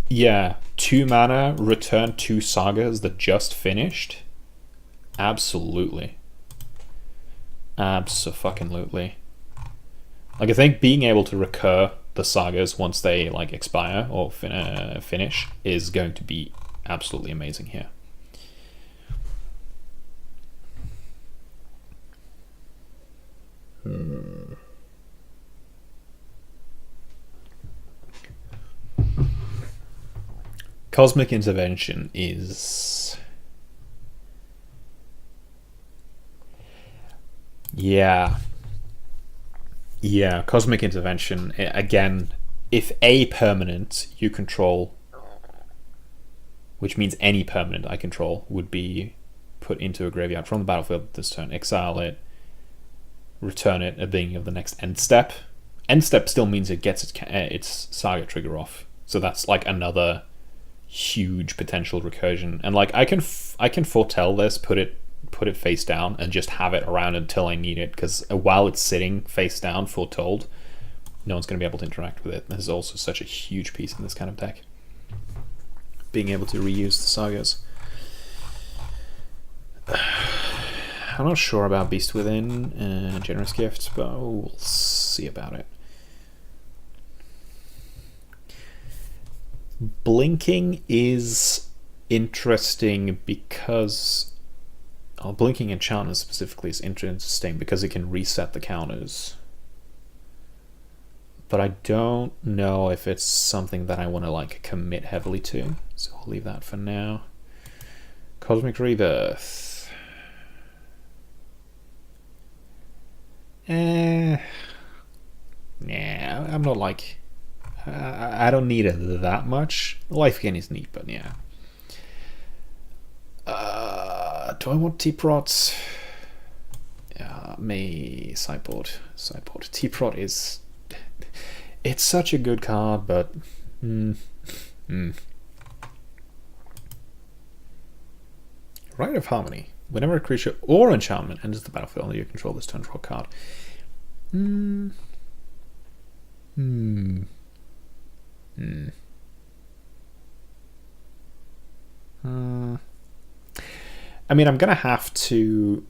A: Yeah, 2 mana, return 2 sagas that just finished. Absolutely. Abso-fucking-lutely. Like, I think being able to recur the sagas once they like expire or finish is going to be absolutely amazing here. Cosmic Intervention is... Yeah, Cosmic Intervention, again, if a permanent you control, which means any permanent I control, would be put into a graveyard from the battlefield this turn, exile it, return it at the beginning of the next end step. End step still means it gets its saga trigger off, so that's like another huge potential recursion. And like I can foretell this, put it face down and just have it around until I need it, because while it's sitting face down foretold, no one's going to be able to interact with it. This is also such a huge piece in this kind of deck, being able to reuse the sagas. I'm not sure about Beast Within, Generous Gift, but we'll see about it. Blinking is interesting because... Blinking Enchantment specifically is interesting because it can reset the counters. But I don't know if it's something that I want to like commit heavily to, so I'll leave that for now. Cosmic Rebirth. Nah, I'm not like... I don't need it that much. Life Gain is neat, but yeah. Do I want T-Prot? Me sideboard. T-Prot is... It's such a good card, but... Rite of Harmony. Whenever a creature or enchantment enters the battlefield under your control this turn, draw a card. I mean, I'm gonna have to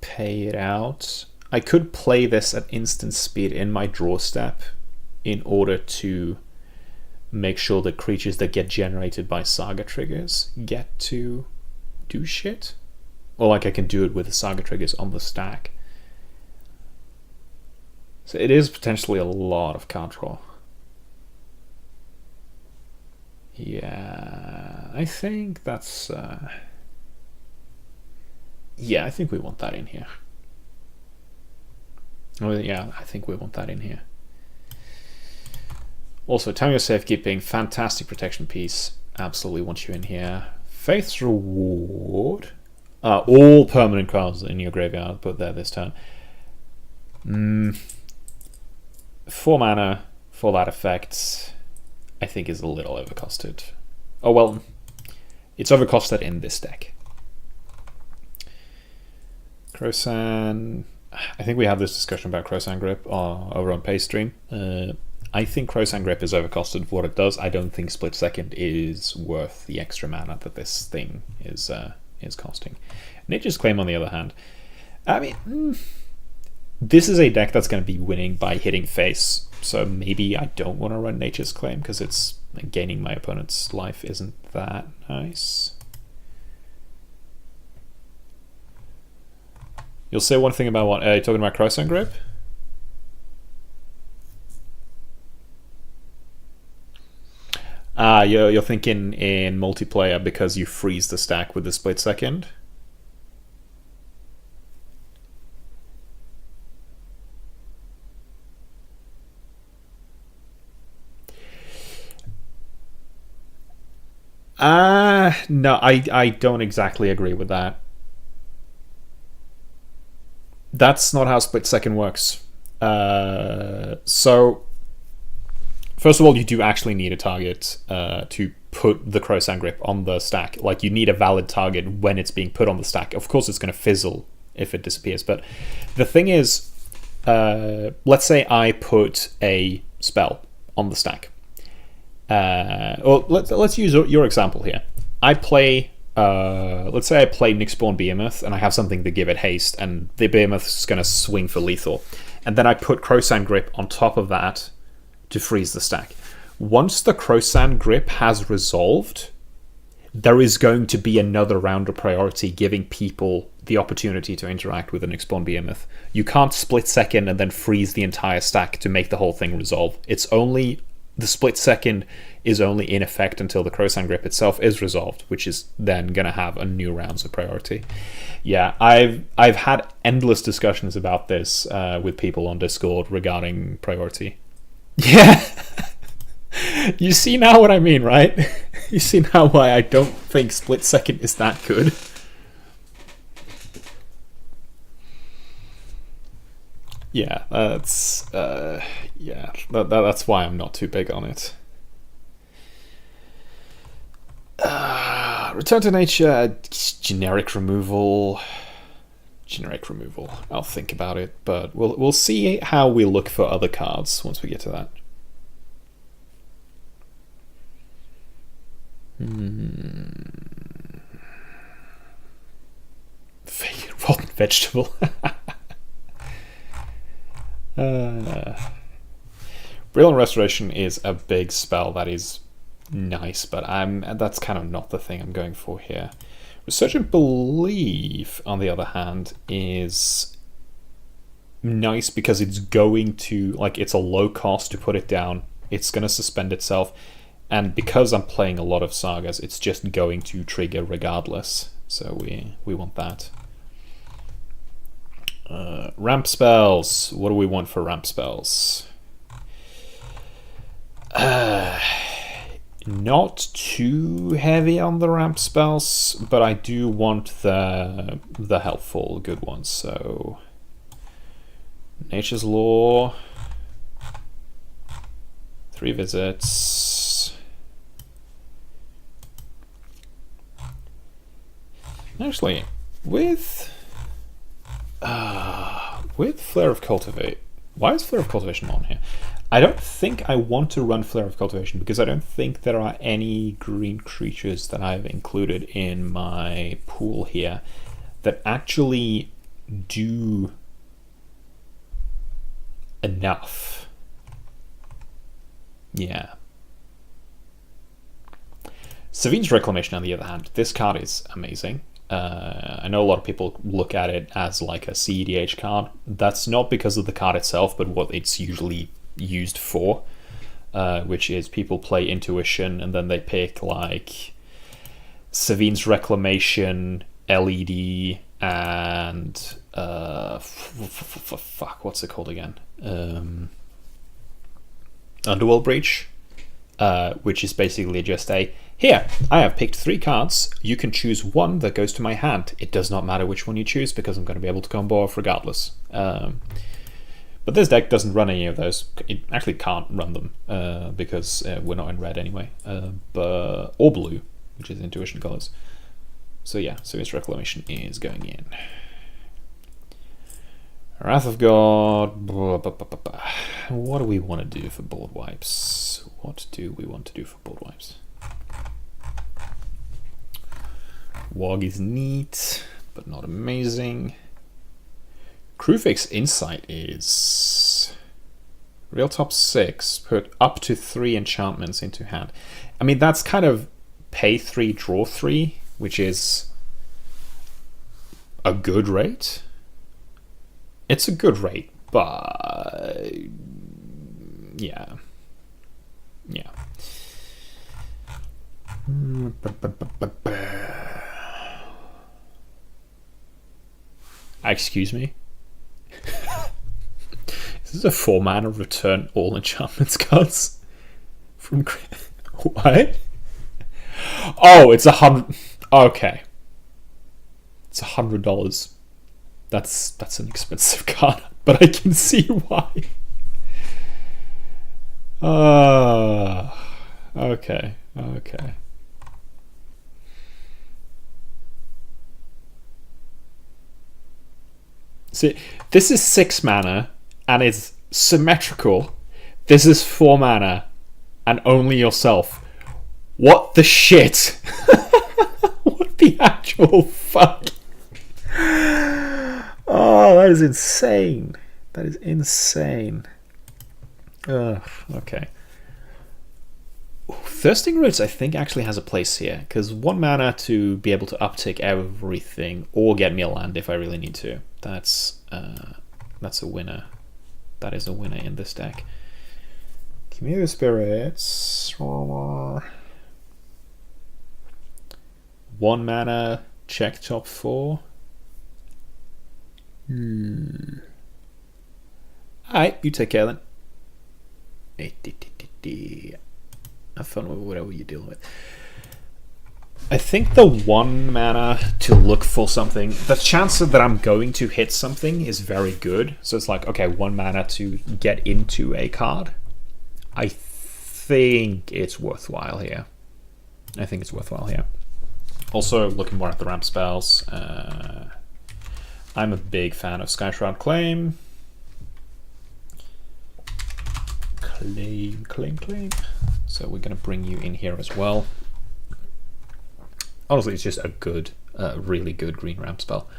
A: pay it out. I could play this at instant speed in my draw step in order to make sure that creatures that get generated by saga triggers get to do shit. Or like I can do it with the Saga triggers on the stack. So it is potentially a lot of card draw. Yeah, I think that's... yeah, I think we want that in here. Oh, yeah, I think we want that in here. Also, Time Your Safekeeping, fantastic protection piece. Absolutely want you in here. Faith's Reward. All permanent cards in your graveyard, put there this turn. 4 mana for that effect, I think is a little overcosted. Oh well, it's overcosted in this deck. Crowsan, I think we had this discussion about Crowsan Grip over on Paystream. I think Crowsan Grip is overcosted for what it does. I don't think Split Second is worth the extra mana that this thing is costing. Nature's Claim, on the other hand, I mean, this is a deck that's going to be winning by hitting face, so maybe I don't want to run Nature's Claim because it's gaining my opponent's life isn't that nice. You'll say one thing about what? Are you talking about Crowsan Grip? You're thinking in multiplayer because you freeze the stack with the Split Second? No, I don't exactly agree with that. That's not how Split Second works. So, first of all, you do actually need a target to put the Crowsan Grip on the stack. Like, you need a valid target when it's being put on the stack. Of course, it's going to fizzle if it disappears. But the thing is, let's say I put a spell on the stack. Or let's use your example here. I play, let's say I play Nyxborn Behemoth, and I have something to give it haste, and the Behemoth's going to swing for lethal. And then I put Crowsan Grip on top of that to freeze the stack. Once the Crowsan Grip has resolved, there is going to be another round of priority giving people the opportunity to interact with an Nyxborn Behemoth. You can't Split Second and then freeze the entire stack to make the whole thing resolve. It's only... The Split Second is only in effect until the Crowsan Grip itself is resolved, which is then going to have a new rounds of priority. Yeah, I've had endless discussions about this with people on Discord regarding priority. Yeah, you see now what I mean, right? You see now why I don't think Split Second is that good. Yeah, that's that's why I'm not too big on it. Return to Nature, generic removal. I'll think about it, but we'll see how we look for other cards once we get to that. Fake rotten vegetable. Brilliant Restoration is a big spell that is nice, but that's kind of not the thing I'm going for here. Resurgent Belief, on the other hand, is nice because it's going to, like, it's a low cost to put it down. It's going to suspend itself, and because I'm playing a lot of sagas, it's just going to trigger regardless. So we want that. Ramp spells. What do we want for ramp spells? Not too heavy on the ramp spells, but I do want the helpful good ones. So Nature's Law, 3 visits. Actually, with Flare of Cultivate, why is Flare of Cultivation on here? I don't think I want to run Flare of Cultivation because I don't think there are any green creatures that I've included in my pool here that actually do enough. Yeah. Savine's Reclamation, on the other hand, this card is amazing. I know a lot of people look at it as like a CEDH card. That's not because of the card itself, but what it's usually used for, which is people play Intuition and then they pick like Savine's Reclamation, LED, and fuck, what's it called again? Underworld Breach, which is basically just a, here, I have picked 3 cards, you can choose one that goes to my hand. It does not matter which one you choose because I'm going to be able to combo off regardless. But this deck doesn't run any of those. It actually can't run them because we're not in red anyway, or blue, which is Intuition colors. So yeah, Savine's Reclamation is going in. Wrath of God. What do we want to do for board wipes? What do we want to do for board wipes? Wog is neat, but not amazing. Crewfix Insight is real top 6. Put up to 3 enchantments into hand. I mean, that's kind of pay 3, draw 3, which is a good rate. It's a good rate, but yeah. Excuse me? This is a 4-mana return all enchantments cards from what? Oh, it's 100. Okay, it's $100. That's an expensive card, but I can see why. Okay. See, this is 6 mana and it's symmetrical. This is 4 mana and only yourself. What the shit? What the actual fuck? Oh, that is insane. That is insane. Okay. Thirsting Roots, I think, actually has a place here, because 1 mana to be able to uptick everything or get me a land if I really need to. That's a winner. That is a winner in this deck. Community Spirits. 1 mana, check top 4. Alright, you take care then. Have fun with whatever you're dealing with. I think the 1 mana to look for something, the chance that I'm going to hit something is very good. So it's like, okay, 1 mana to get into a card. I think it's worthwhile here. Also, looking more at the ramp spells. I'm a big fan of Skyshroud Claim. Claim. So we're going to bring you in here as well. Honestly, it's just a good, really good green ramp spell.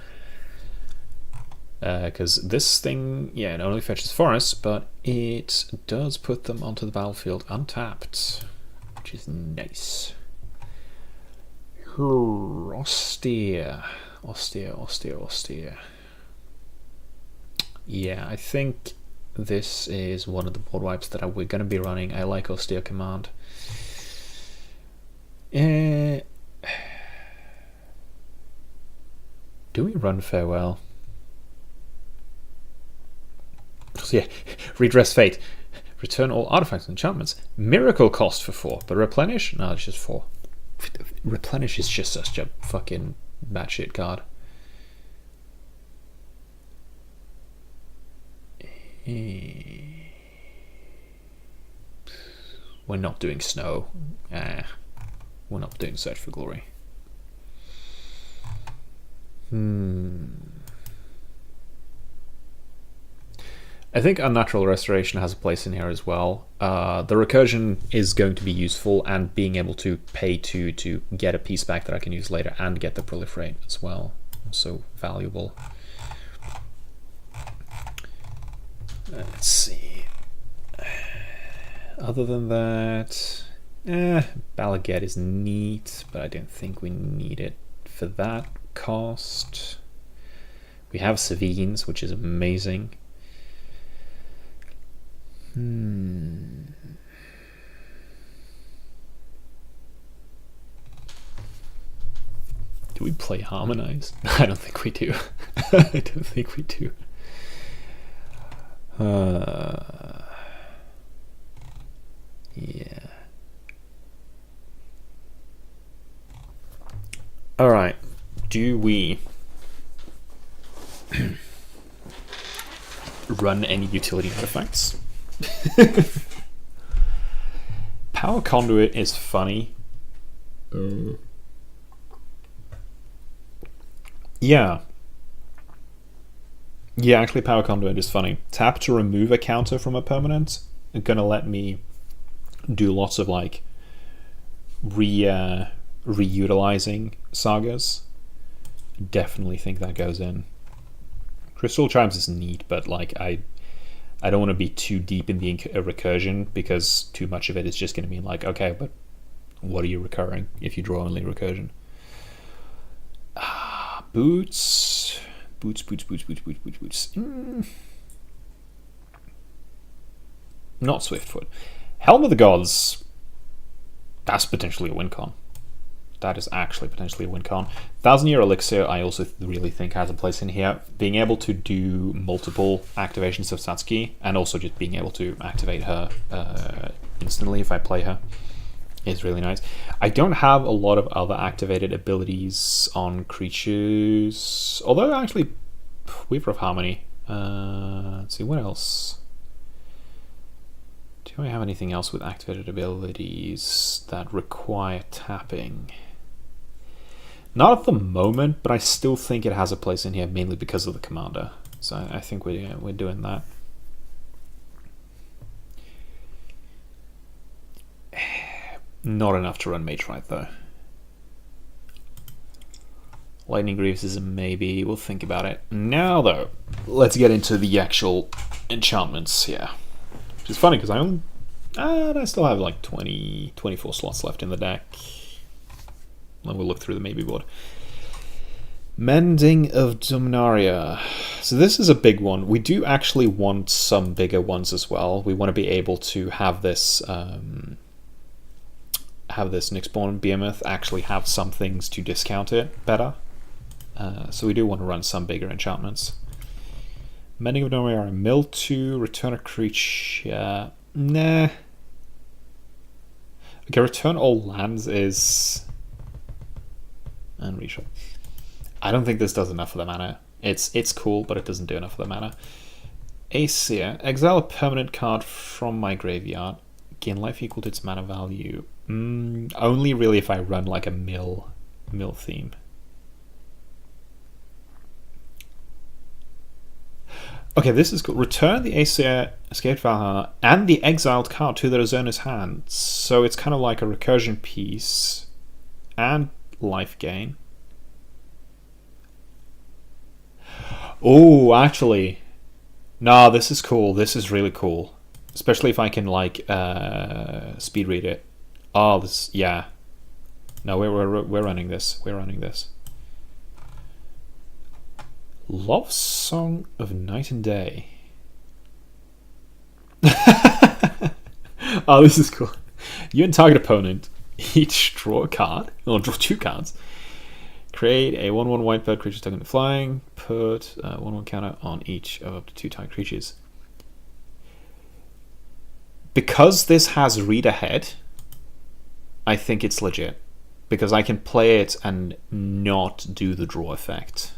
A: Because this thing, yeah, it only fetches forests, but it does put them onto the battlefield untapped, which is nice. Austere. Yeah, I think this is one of the board wipes that we're going to be running. I like Austere Command. Do we run Farewell? So yeah, Redress Fate. Return all artifacts and enchantments. Miracle cost for 4, but Replenish? No, it's just 4. Replenish is just such a fucking batshit card. We're not doing Snow. We're not doing Search for Glory. I think Unnatural Restoration has a place in here as well. The recursion is going to be useful, and being able to pay 2 to get a piece back that I can use later and get the Proliferate as well. Also valuable. Let's see. Other than that, Balaget is neat, but I don't think we need it for that cost. We have Savines, which is amazing. Do we play Harmonize? I don't think we do. I don't think we do. Yeah. Alright. Do we run any utility artifacts? Power Conduit is funny. Yeah. Yeah, actually Power Conduit is funny. Tap to remove a counter from a permanent. It's gonna let me do lots of like reutilizing sagas. Definitely think that goes in. Crystal Chimes is neat, but like I don't want to be too deep in the recursion, because too much of it is just going to be like, okay, but what are you recurring if you draw only recursion? Boots. Not Swiftfoot. Helm of the Gods. That's potentially a win con. That is actually potentially a win con. 1,000-Year Elixir, I also really think has a place in here. Being able to do multiple activations of Satsuki, and also just being able to activate her instantly if I play her, is really nice. I don't have a lot of other activated abilities on creatures, although actually Weaver of Harmony. Let's see, what else? Do I have anything else with activated abilities that require tapping? Not at the moment, but I still think it has a place in here, mainly because of the commander. So I think we're doing that. Not enough to run Mage Rite though. Lightning Greaves is a maybe. We'll think about it. Now though, let's get into the actual enchantments here. Which is funny because I still have like 24 slots left in the deck. And we'll look through the maybe board. Mending of Dominaria. So this is a big one. We do actually want some bigger ones as well. We want to be able to have this Nyxborn Behemoth actually have some things to discount it better. So we do want to run some bigger enchantments. Mending of Dominaria. Mill 2, return a creature. Nah. Okay, return all lands is... and reshuffle. I don't think this does enough for the mana. It's cool, but it doesn't do enough for the mana. Aesir. Exile a permanent card from my graveyard. Gain life equal to its mana value. Only really if I run like a mill theme. Okay, this is cool. Return the Aesir, Escaped Valhalla, and the exiled card to the owner's hand. So it's kind of like a recursion piece and life gain. Oh, actually, no, this is cool. This is really cool, especially if I can like speed read it. Oh, this, yeah. No, we're running this. We're running this. Love Song of Night and Day. Oh, this is cool. You and target opponent each draw a card, or draw 2 cards. Create a 1/1 white bird creature token flying. Put a 1/1 counter on each of up to 2 target creatures. Because this has read ahead, I think it's legit. Because I can play it and not do the draw effect.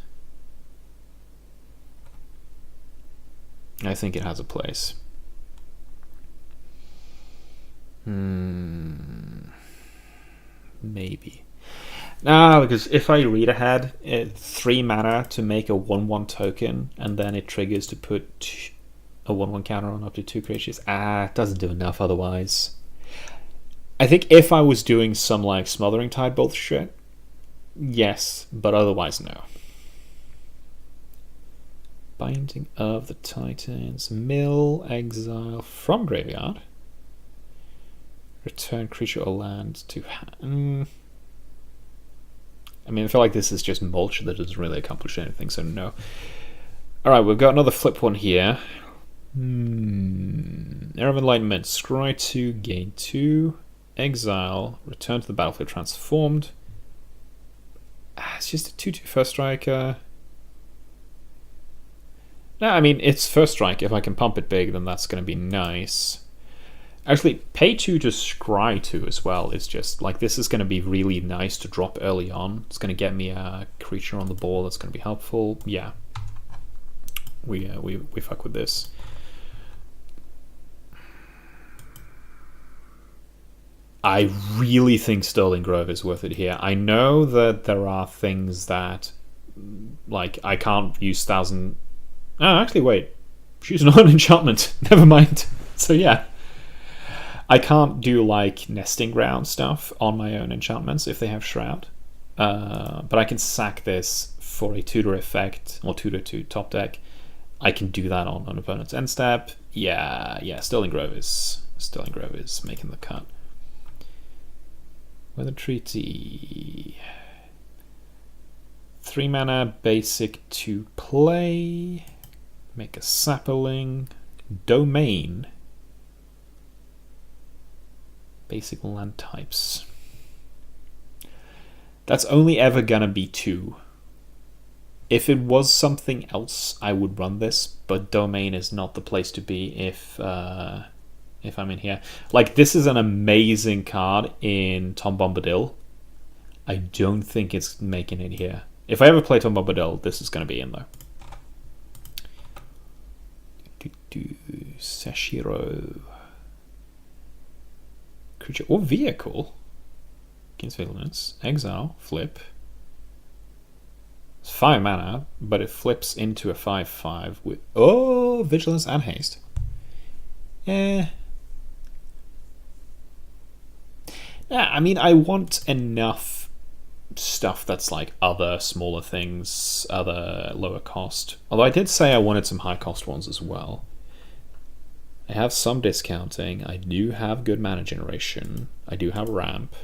A: I think it has a place. Maybe. No, because if I read ahead, it's 3 mana to make a 1/1 token, and then it triggers to put a 1/1 counter on up to 2 creatures. It doesn't do enough otherwise. I think if I was doing some like Smothering Tide bullshit, yes, but otherwise no. Binding of the Titans. Mill, exile from graveyard. Return creature or land to hand. mean, I feel like this is just mulch that doesn't really accomplish anything, so no. Alright, we've got another flip one here. Era of Enlightenment. Scry 2, gain 2. Exile. Return to the battlefield transformed. It's just a 2/2 first striker. No, I mean, it's first strike. If I can pump it big, then that's going to be nice. Actually, pay 2 to scry 2 as well. It's just, like, this is going to be really nice to drop early on. It's going to get me a creature on the ball that's going to be helpful. Yeah. We fuck with this. I really think Sterling Grove is worth it here. I know that there are things that, like, I can't use 1,000... Oh, actually, wait. She's not an enchantment. Never mind. So, yeah. I can't do, like, nesting ground stuff on my own enchantments if they have Shroud. But I can sack this for a tutor effect, or tutor to top deck. I can do that on an opponent's end step. Yeah, Sterling Grove is making the cut. Weather Treaty. 3 mana, basic to play. Make a sapling. Domain. Basic land types. That's only ever gonna be 2. If it was something else, I would run this, but Domain is not the place to be if I'm in here. Like, this is an amazing card in Tom Bombadil. I don't think it's making it here. If I ever play Tom Bombadil, this is going to be in, though. Seshiro. Creature or vehicle. Against vigilance. Exile. Flip. It's 5 mana, but it flips into a 5/5 with... Oh! Vigilance and haste. Yeah, I mean, I want enough stuff that's like other smaller things, other lower cost. Although I did say I wanted some high cost ones as well. I have some discounting. I do have good mana generation. I do have ramp.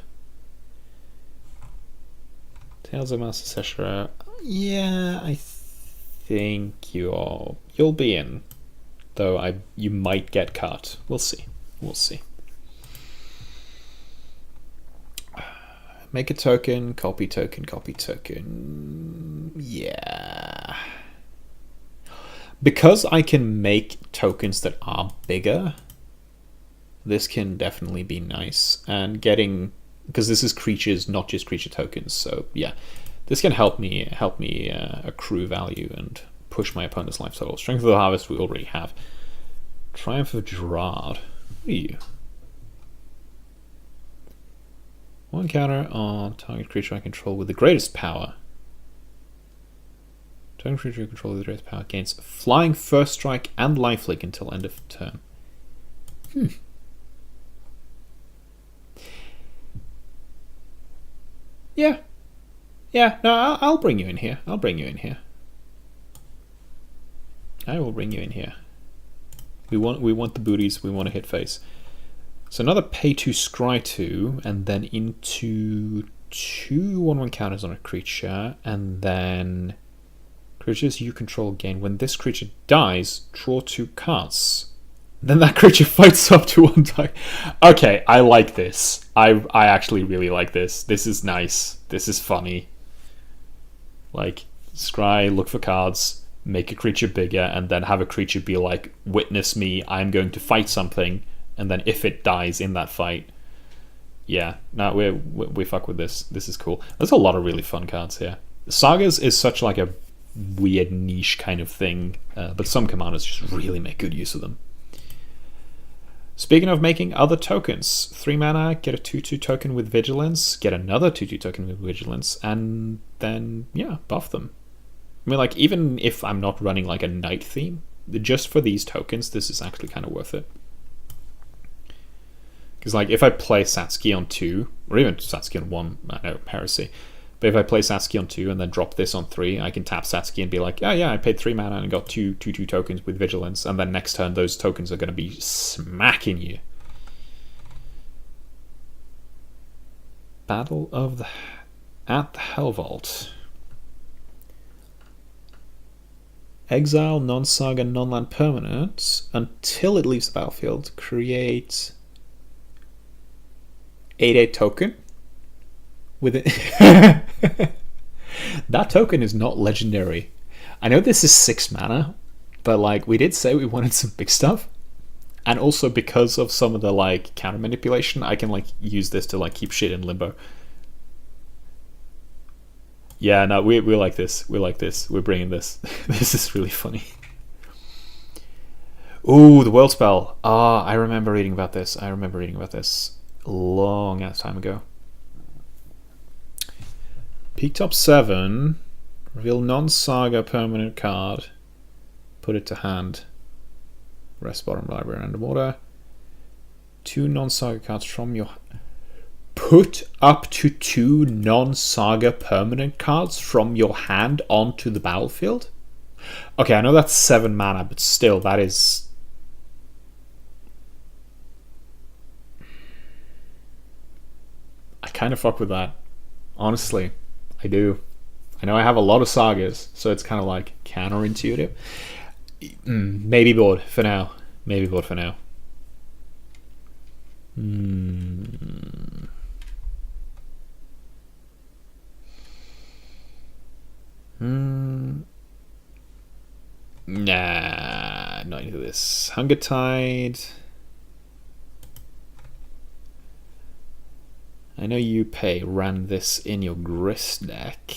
A: Tales of Master Seshiro. Yeah, I think you'll be in. Though you might get cut. We'll see. We'll see. Make a token, copy token, copy token. Yeah. Because I can make tokens that are bigger, this can definitely be nice. And getting... Because this is creatures, not just creature tokens. So, yeah. This can help me accrue value and push my opponent's life total. Strength of the Harvest we already have. Triumph of Gerard. What are you? 1 counter on target creature I control with the greatest power. Target creature I control with the greatest power gains flying, first strike, and lifelink until end of turn. Yeah. No, I'll bring you in here. I will bring you in here. We want the booties. We want to hit face. So another pay 2 scry 2, and then into 2 1/1 counters on a creature, and then creatures you control gain. When this creature dies, draw 2 cards. Then that creature fights up to 1 die. Okay, I like this. I actually really like this. This is nice. This is funny. Like, scry, look for cards, make a creature bigger, and then have a creature be like, witness me, I'm going to fight something. And then if it dies in that fight, yeah, no, we fuck with this. This is cool. There's a lot of really fun cards here. Sagas is such like a weird niche kind of thing, but some commanders just really make good use of them. Speaking of making other tokens, 3 mana, get a 2/2 token with Vigilance, get another 2/2 token with Vigilance, and then, yeah, buff them. I mean, like, even if I'm not running like a night theme, just for these tokens, this is actually kind of worth it. Because, like, if I play Satsuki on 2, or even Satsuki on 1, I know, heresy. But if I play Satsuki on 2 and then drop this on 3, I can tap Satsuki and be like, oh yeah, I paid 3 mana and got 2/2 tokens with Vigilance, and then next turn those tokens are going to be smacking you. Battle of the at the Hell Vault. Exile non-saga, non-land permanent until it leaves the battlefield. Create 8/8 token with it. That token is not legendary. I know this is 6 mana, but like we did say we wanted some big stuff, and also because of some of the like counter manipulation, I can like use this to like keep shit in limbo. Yeah, no, we like this. We like this. We're bringing this. This is really funny. Ooh, the World Spell. Ah, I remember reading about this. I remember reading about this a long ass time ago. Peak top 7. Reveal non-saga permanent card. Put it to hand. Rest bottom library random order. 2 non-saga cards from your... Put up to 2 non-saga permanent cards from your hand onto the battlefield? Okay, I know that's 7 mana, but still, that is... I kind of fuck with that. Honestly, I do. I know I have a lot of sagas, so it's kind of like counterintuitive. Maybe board for now. Maybe board for now. Nah, not into this. Hunger Tide. I know you ran this in your Grist deck.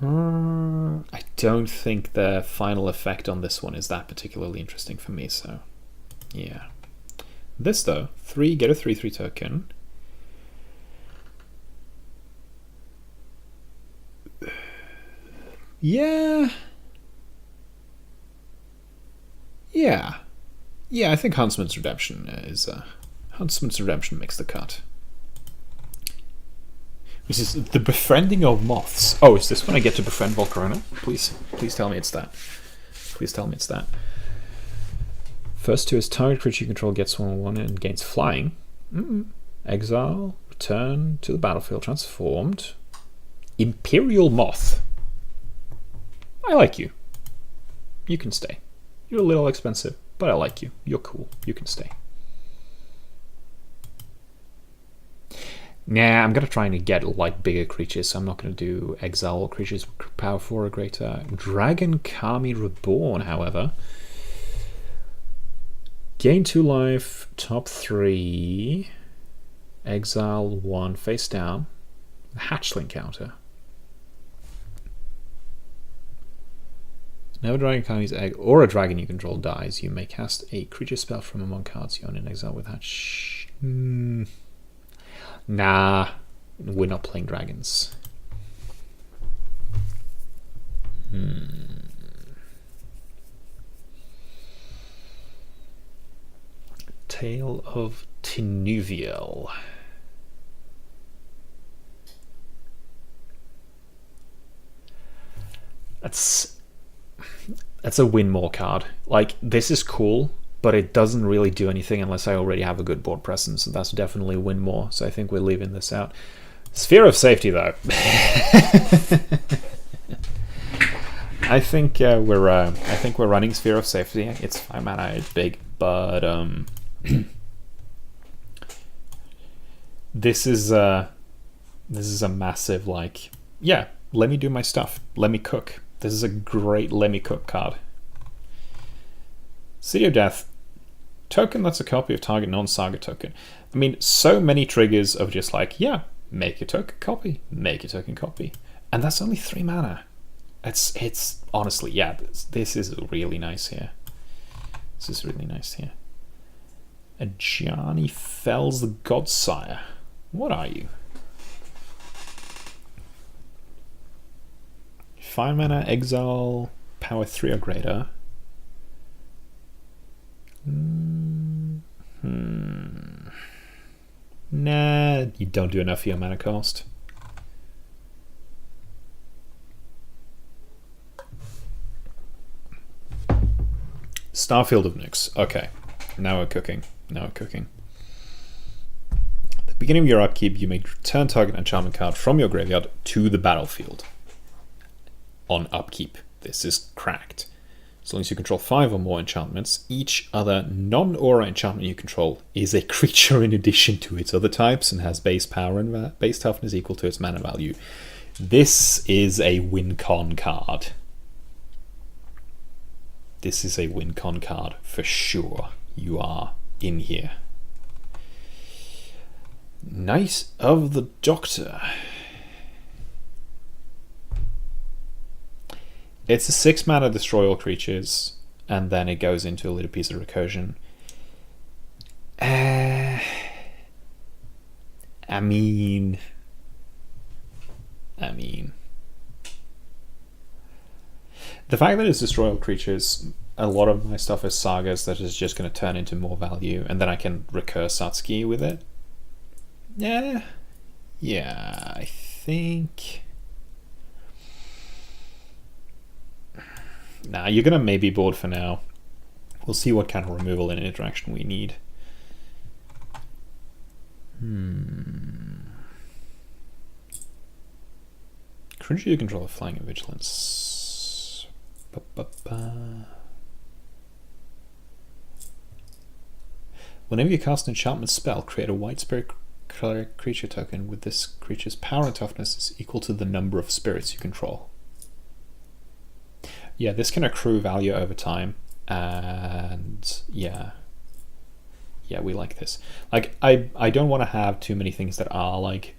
A: I don't think the final effect on this one is that particularly interesting for me, so yeah. This though, 3, get a 3/3 token. Yeah, I think Huntsman's Redemption Huntsman's Redemption makes the cut. Which is the befriending of moths. Oh, is this when I get to befriend Volcarona? Please tell me it's that. Please tell me it's that. First to his target creature you control gets 1/1 and gains flying. Exile, return to the battlefield, transformed. Imperial Moth. I like you. You can stay. You're a little expensive, but I like you. You're cool. You can stay. Nah, I'm gonna try and get like bigger creatures, so I'm not gonna do exile creatures with power 4 or greater. Dragon Kami Reborn, however. Gain 2 life, top 3. Exile 1, face down. Hatchling counter. Whenever Dragon Kami's egg or a dragon you control dies, you may cast a creature spell from among cards you own in exile with Hatch. Nah, we're not playing dragons. Tale of Tinuviel. That's a win more card. Like, this is cool, but it doesn't really do anything unless I already have a good board presence. So that's definitely win more. So I think we're leaving this out. Sphere of Safety, though. I think we're running Sphere of Safety. It's 5 mana. It's big, but this is a massive like. Yeah, let me do my stuff. Let me cook. This is a great Let Me Cook card. City of Death. Token that's a copy of target non-saga token. I mean, so many triggers of just like, yeah, make a token copy, make a token copy. And that's only 3 mana. It's honestly, yeah, this is really nice here. This is really nice here. Ajani Fells the Godsire. What are you? 5 mana, exile, power 3 or greater. Nah, you don't do enough for your mana cost. Starfield of Nyx. Okay, now we're cooking. Now we're cooking. The Beginning of your upkeep, you may return target enchantment card from your graveyard to the battlefield. On upkeep. This is cracked. As long as you control 5 or more enchantments, each other non-aura enchantment you control is a creature in addition to its other types and has base power and base toughness equal to its mana value. This is a win-con card. This is a win-con card for sure. You are in here. Knight of the Doctor. It's a 6 mana destroy all creatures, and then it goes into a little piece of recursion. I mean, the fact that it's destroy all creatures, a lot of my stuff is sagas that is just going to turn into more value, and then I can recur Satsuki with it. Yeah, I think. Nah, you're gonna maybe board for now. We'll see what kind of removal and interaction we need. Creature you control a flying and vigilance. Whenever you cast an enchantment spell, create a white spirit creature token with this creature's power and toughness is equal to the number of spirits you control. Yeah, this can accrue value over time, and yeah, we like this. Like, I don't want to have too many things that are like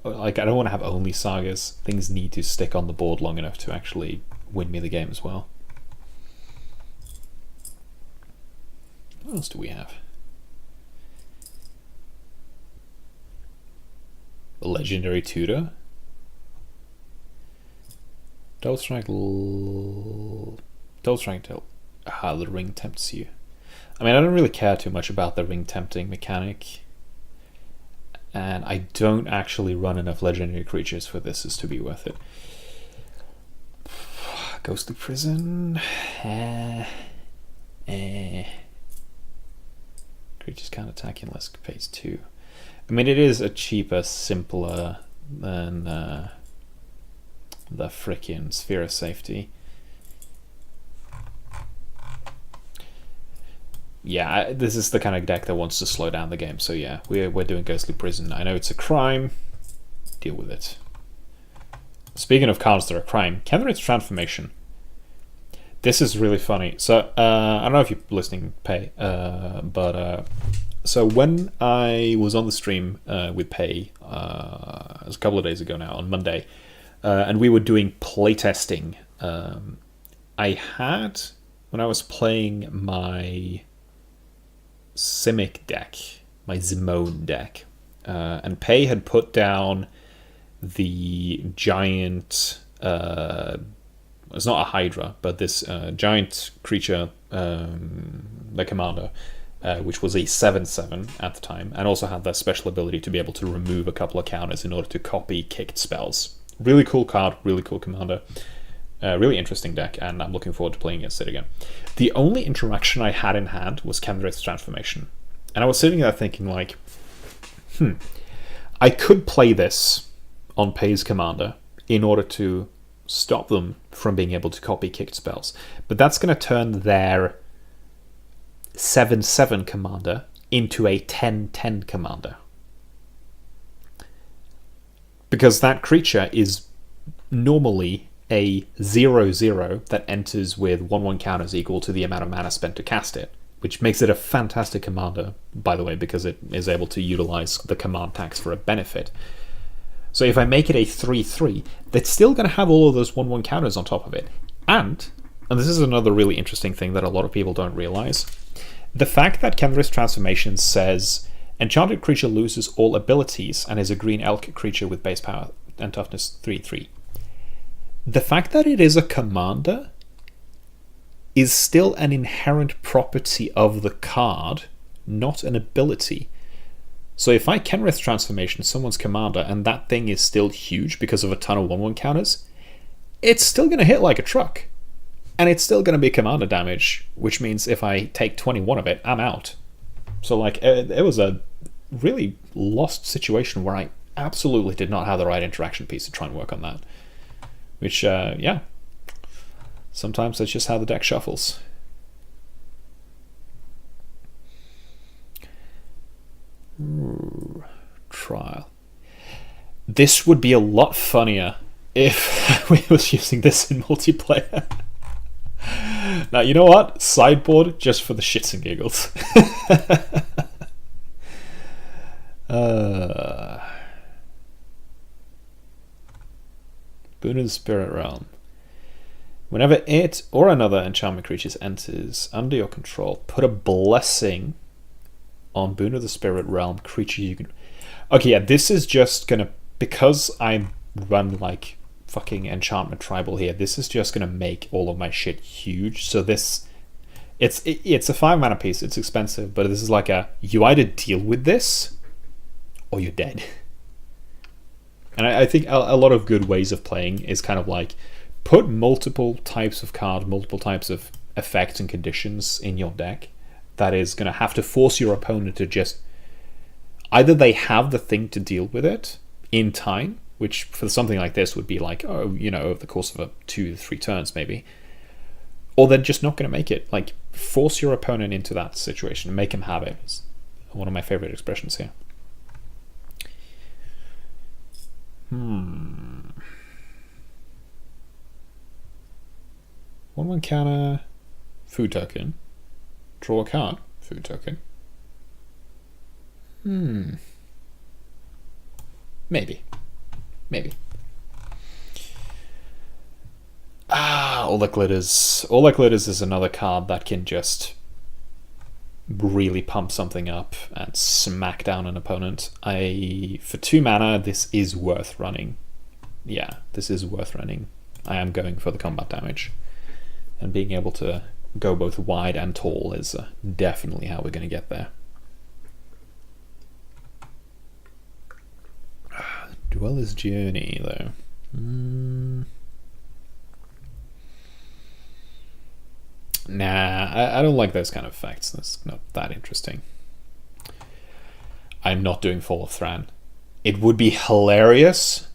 A: I don't want to have only sagas. Things need to stick on the board long enough to actually win me the game as well. What else do we have? The legendary tutor. Double strike till the ring tempts you. I mean, I don't really care too much about the ring tempting mechanic, and I don't actually run enough legendary creatures for this as to be worth it. Ghostly Prison. Creatures can't attack unless phase 2. I mean, it is a cheaper, simpler than the frickin' Sphere of Safety. Yeah, this is the kind of deck that wants to slow down the game, so yeah, we're doing Ghostly Prison. I know it's a crime. Deal with it. Speaking of cards that are a crime, Kenrith's Transformation. This is really funny. So, I don't know if you're listening, Pei, but so when I was on the stream with Pei, it was a couple of days ago now, on Monday, and we were doing playtesting. I had, when I was playing my Simic deck, my Zimone deck, and Pei had put down the giant, it's not a Hydra, but this giant creature, the commander, which was a 7/7 at the time, and also had that special ability to be able to remove a couple of counters in order to copy kicked spells. Really cool card, really cool commander. Really interesting deck, and I'm looking forward to playing against it again. The only interaction I had in hand was Kenrith's Transformation. And I was sitting there thinking, like, I could play this on Pei's commander in order to stop them from being able to copy kicked spells. But that's going to turn their 7/7 commander into a 10/10 commander. Because that creature is normally a 0/0 that enters with 1/1 counters equal to the amount of mana spent to cast it, which makes it a fantastic commander, by the way, because it is able to utilize the command tax for a benefit. So if I make it a 3/3, that's still going to have all of those 1/1 counters on top of it. And this is another really interesting thing that a lot of people don't realize, the fact that Kenrith's Transformation says enchanted creature loses all abilities and is a green elk creature with base power and toughness 3/3. The fact that it is a commander is still an inherent property of the card, not an ability. So if I Kenrith Transformation someone's commander and that thing is still huge because of a ton of 1/1 counters, it's still going to hit like a truck. And it's still going to be commander damage, which means if I take 21 of it, I'm out. So like, it was a really lost situation where I absolutely did not have the right interaction piece to try and work on that. Which, yeah, sometimes that's just how the deck shuffles. Ooh, trial. This would be a lot funnier if we was using this in multiplayer. Now, you know what? Sideboard just for the shits and giggles. Boon of the Spirit Realm. Whenever it or another enchantment creature enters under your control, put a blessing on Boon of the Spirit Realm creature you can... Okay, yeah, this is just gonna... Because I run like fucking enchantment tribal here, this is just gonna make all of my shit huge. So this... It's a 5 mana piece, it's expensive, but this is like a... You either deal with this, or you're dead. And I think a lot of good ways of playing is kind of like... Put multiple types of cards, multiple types of effects and conditions in your deck that is going to have to force your opponent to just... Either they have the thing to deal with it in time, which for something like this would be like, oh, you know, over the course of 2 to 3 turns maybe, or they're just not going to make it. Like, force your opponent into that situation and make him have it. It's one of my favorite expressions here. 1/1 counter, food token, draw a card, food token. Maybe. All That Glitters. All That Glitters is another card that can just really pump something up and smack down an opponent. For 2 mana, this is worth running. Yeah, this is worth running. I am going for the combat damage. And being able to go both wide and tall is definitely how we're going to get there. Dweller's Journey, though. Nah, I don't like those kind of effects. That's not that interesting. I'm not doing Fall of Thran. It would be hilarious.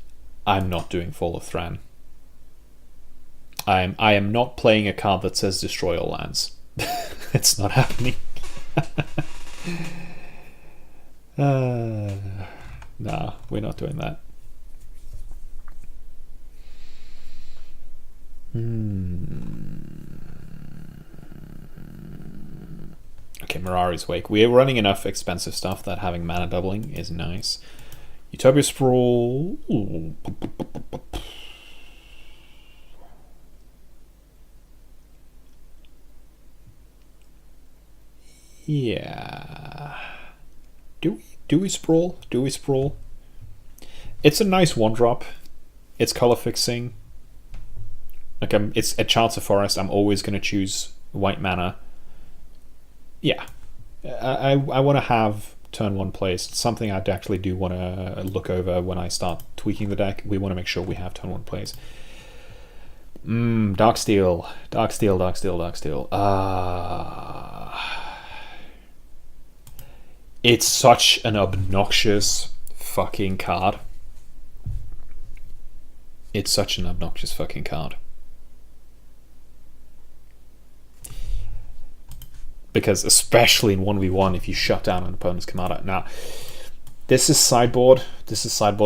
A: I'm not doing Fall of Thran. I am not playing a card that says destroy all lands. It's not happening. Nah, we're not doing that. Okay, Mirari's Wake. We're running enough expensive stuff that having mana doubling is nice. Utopia Sprawl. Ooh. Yeah. Do we sprawl? Do we sprawl? It's a nice 1-drop. It's color fixing. Like it's a Chance of Forest. I'm always going to choose white mana. Yeah. I want to have turn 1 plays. It's something I actually do want to look over when I start tweaking the deck. We want to make sure we have turn 1 plays. Darksteel. It's such an obnoxious fucking card. It's such an obnoxious fucking card. Because especially in 1v1, if you shut down an opponent's commander. Now, this is sideboard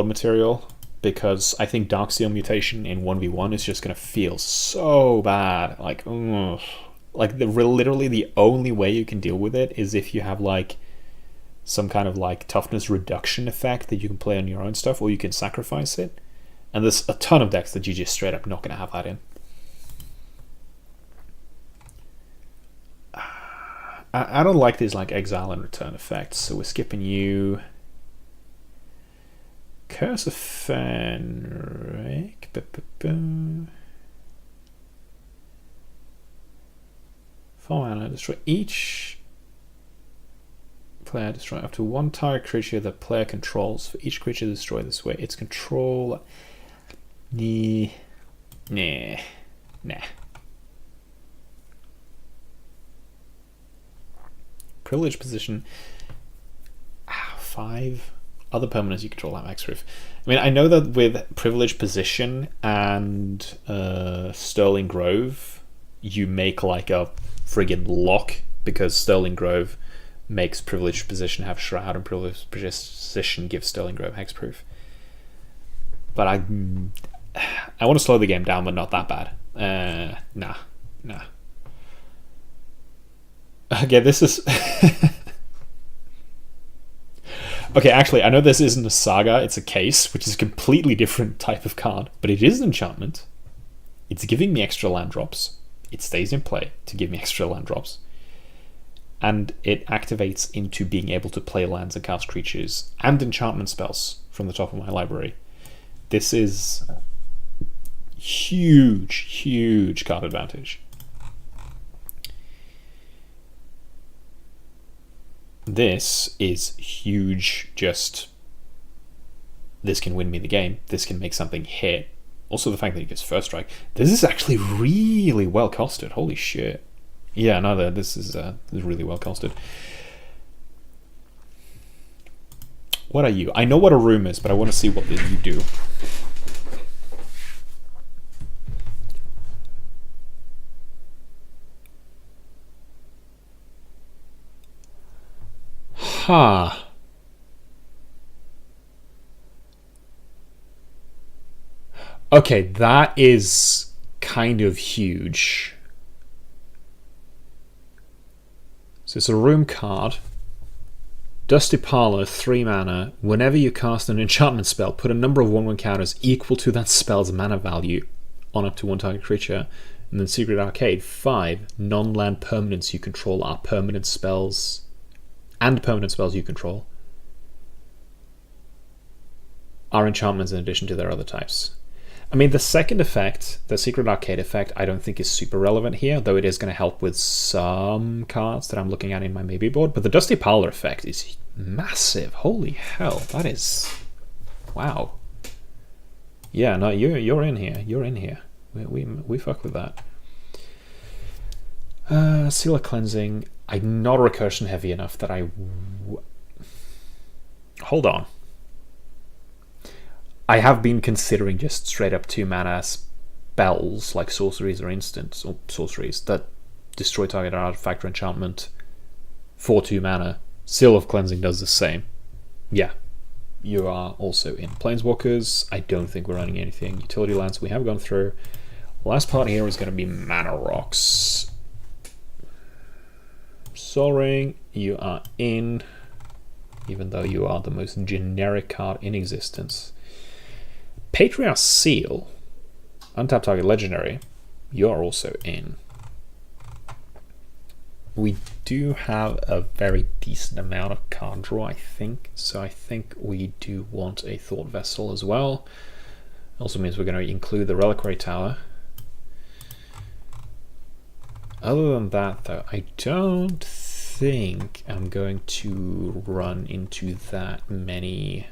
A: material, because I think Darksteel Mutation in 1v1 is just going to feel so bad. Like, literally the only way you can deal with it is if you have like some kind of like toughness reduction effect that you can play on your own stuff, or you can sacrifice it. And there's a ton of decks that you just straight up not going to have that in. I don't like these like exile and return effects, so we're skipping you. Curse of Fenric. 4 mana, destroy each player, destroy up to 1 target creature that player controls. For each creature destroyed this way, its control. Nah. Privileged position. 5 other permanents you control have hexproof. I mean, I know that with Privileged Position and Sterling Grove, you make like a friggin' lock, because Sterling Grove makes Privileged Position have Shroud and Privileged Position gives Sterling Grove hexproof. But I want to slow the game down, but not that bad. Nah. Okay, this is... Okay, actually, I know this isn't a saga, it's a case, which is a completely different type of card, but it is an enchantment. It's giving me extra land drops. It stays in play to give me extra land drops. And it activates into being able to play lands and cast creatures and enchantment spells from the top of my library. This is huge card advantage. This is huge, just this can win me the game, this can make something hit. Also the fact that he gets first strike. This is actually really well costed, holy shit. Yeah, no, this is really well costed. What are you? I know what a room is, but I want to see what you do. Huh. Okay, that is kind of huge. So it's a room card. Dusty Parlor, 3 mana. Whenever you cast an enchantment spell, put a number of 1/1 counters equal to that spell's mana value on up to one target creature. And then Secret Arcade, 5 non-land permanents you control are permanent spells and permanent spells you control are enchantments in addition to their other types. I mean, the second effect, the Secret Arcade effect, I don't think is super relevant here, though it is going to help with some cards that I'm looking at in my maybe board. But the Dusty Parlor effect is massive. Holy hell, that is... wow. Yeah, no, you're in here. You're in here. We fuck with that. Seal of Cleansing. I'm not recursion heavy enough that hold on. I have been considering just straight up 2 mana spells like sorceries or instants or sorceries that destroy target artifact or enchantment for 2 mana. Seal of Cleansing does the same. Yeah, you are also in. Planeswalkers, I don't think we're running anything. Utility lands we have gone through. Last part here is going to be Mana Rocks. Sol Ring, you are in, even though you are the most generic card in existence. Patriarch Seal, untap target legendary, you are also in. We do have a very decent amount of card draw, I think, so I think we do want a Thought Vessel as well. Also means we're going to include the Reliquary Tower. Other than that, though, I don't think I'm going to run into that many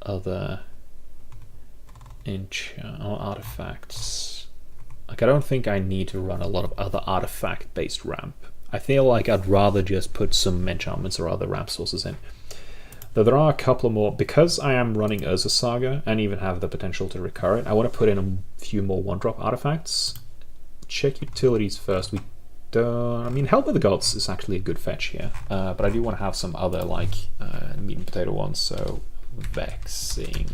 A: other artifacts. Like, I don't think I need to run a lot of other artifact-based ramp. I feel like I'd rather just put some enchantments or other ramp sources in. Though there are a couple more, because I am running Urza Saga and even have the potential to recur it, I want to put in a few more 1-drop artifacts. Check utilities first. We don't... I mean, Help of the Gods is actually a good fetch here, but I do want to have some other, like, meat and potato ones, so Vexing,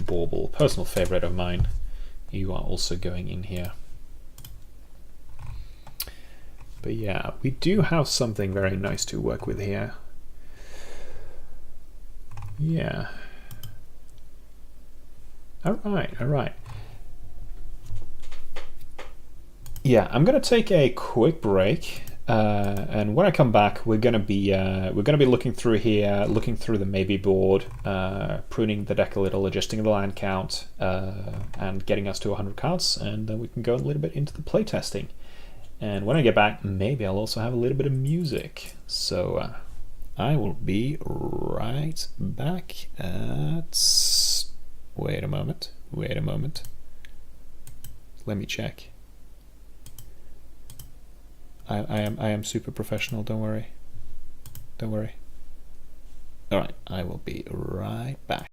A: Bauble, personal favorite of mine. You are also going in here. But yeah, we do have something very nice to work with here. Yeah. Alright. Yeah, I'm gonna take a quick break, and when I come back, we're gonna be looking through here, looking through the maybe board, pruning the deck a little, adjusting the land count, and getting us to 100 cards, and then we can go a little bit into the playtesting. And when I get back, maybe I'll also have a little bit of music. So I will be right back at... Wait a moment. Let me check. I am super professional, don't worry.
B: All right, I will be right back.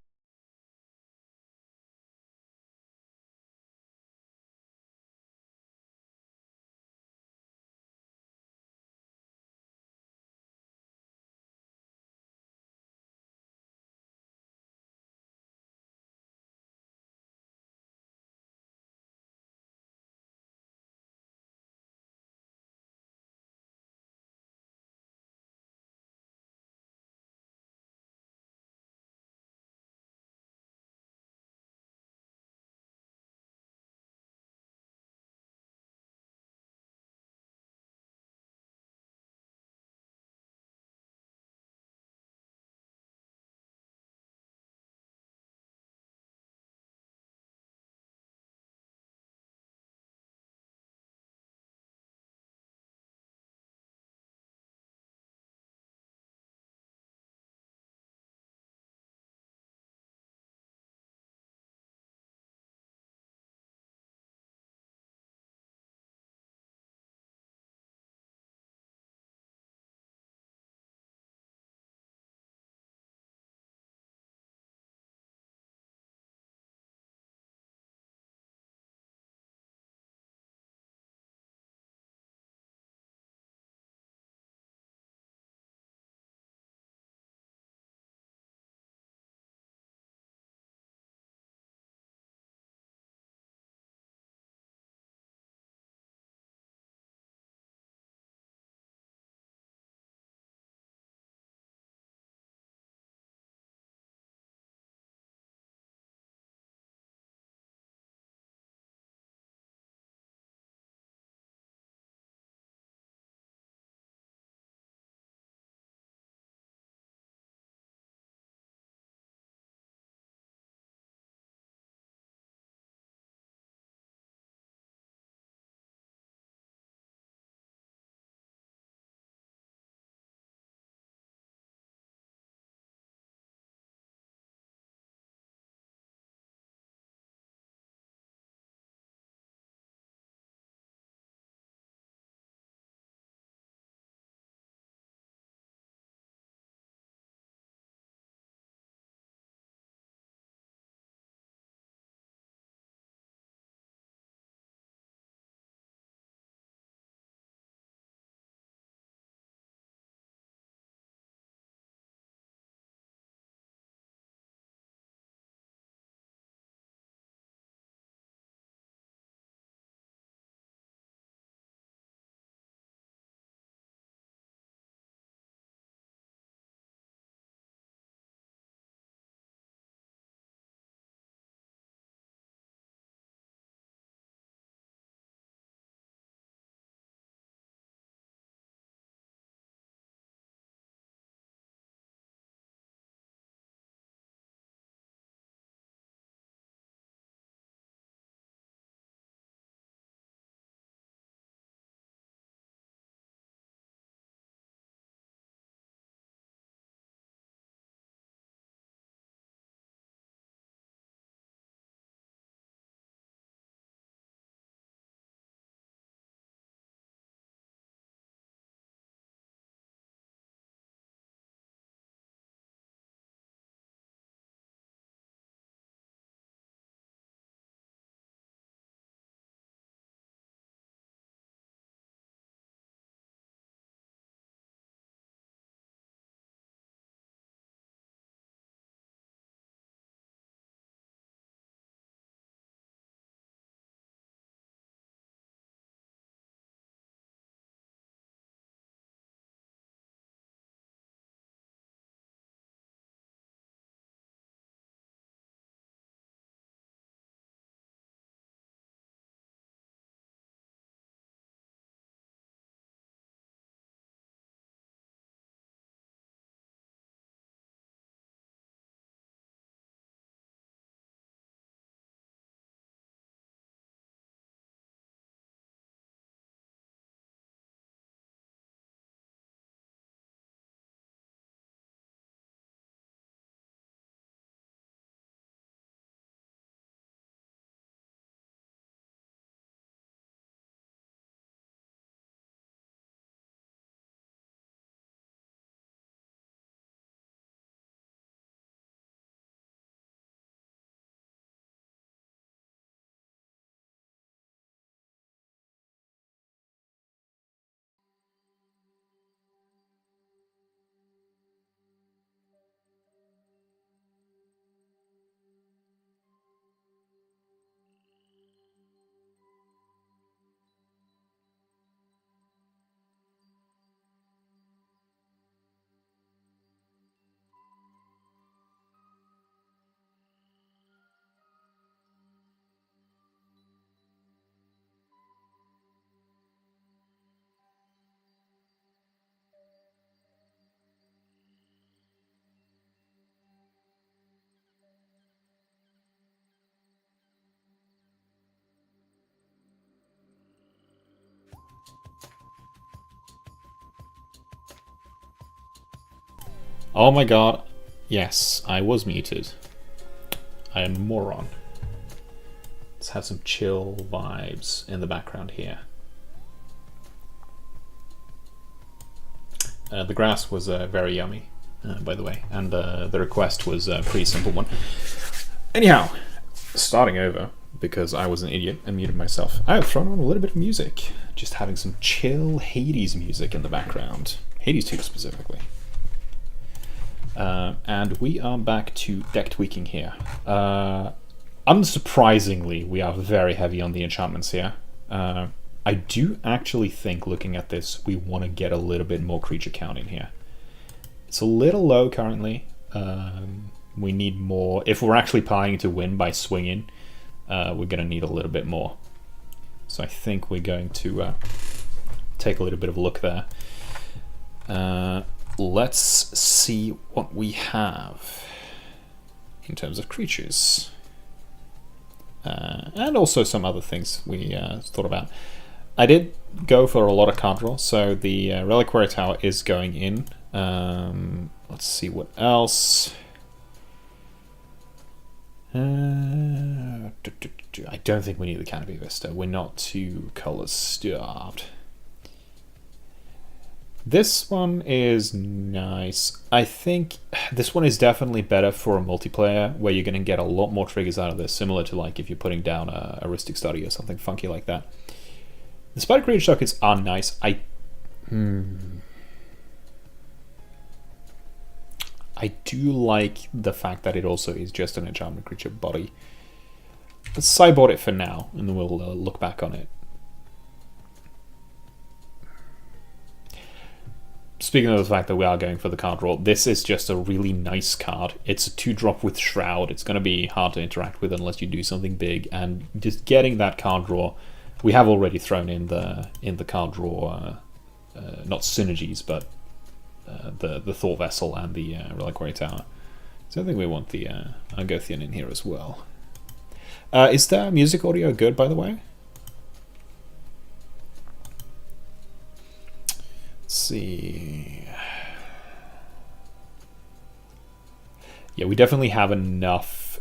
A: Oh my god. Yes, I was muted. I am a moron. Let's have some chill vibes in the background here. The grass was very yummy, by the way, and the request was a pretty simple one. Anyhow, starting over, because I was an idiot and muted myself, I have thrown on a little bit of music. Just having some chill Hades music in the background. Hades 2 specifically. And we are back to deck tweaking here. Unsurprisingly, we are very heavy on the enchantments here. I do actually think, looking at this, we want to get a little bit more creature count in here. It's a little low currently. We need more. If we're actually planning to win by swinging, we're going to need a little bit more. So I think we're going to take a little bit of a look there. Let's see what we have in terms of creatures. And also some other things we thought about. I did go for a lot of card draw, so the Reliquary Tower is going in. Let's see what else. I don't think we need the Canopy Vista. We're not too color starved. This one is nice. I think this one is definitely better for a multiplayer where you're going to get a lot more triggers out of this, similar to like if you're putting down a Heuristic Study or something funky like that. The Spider Creature sockets are nice. I do like the fact that it also is just an enchantment creature body. Let's sideboard it for now, and then we'll look back on it. Speaking of the fact that we are going for the card draw, this is just a really nice card. It's a 2-drop with Shroud. It's going to be hard to interact with unless you do something big, and just getting that card draw, we have already thrown in the card draw, not synergies, but the Thought Vessel and the Reliquary Tower. So I think we want the Argothian in here as well. Is their music audio good, by the way? Let's see. Yeah, we definitely have enough.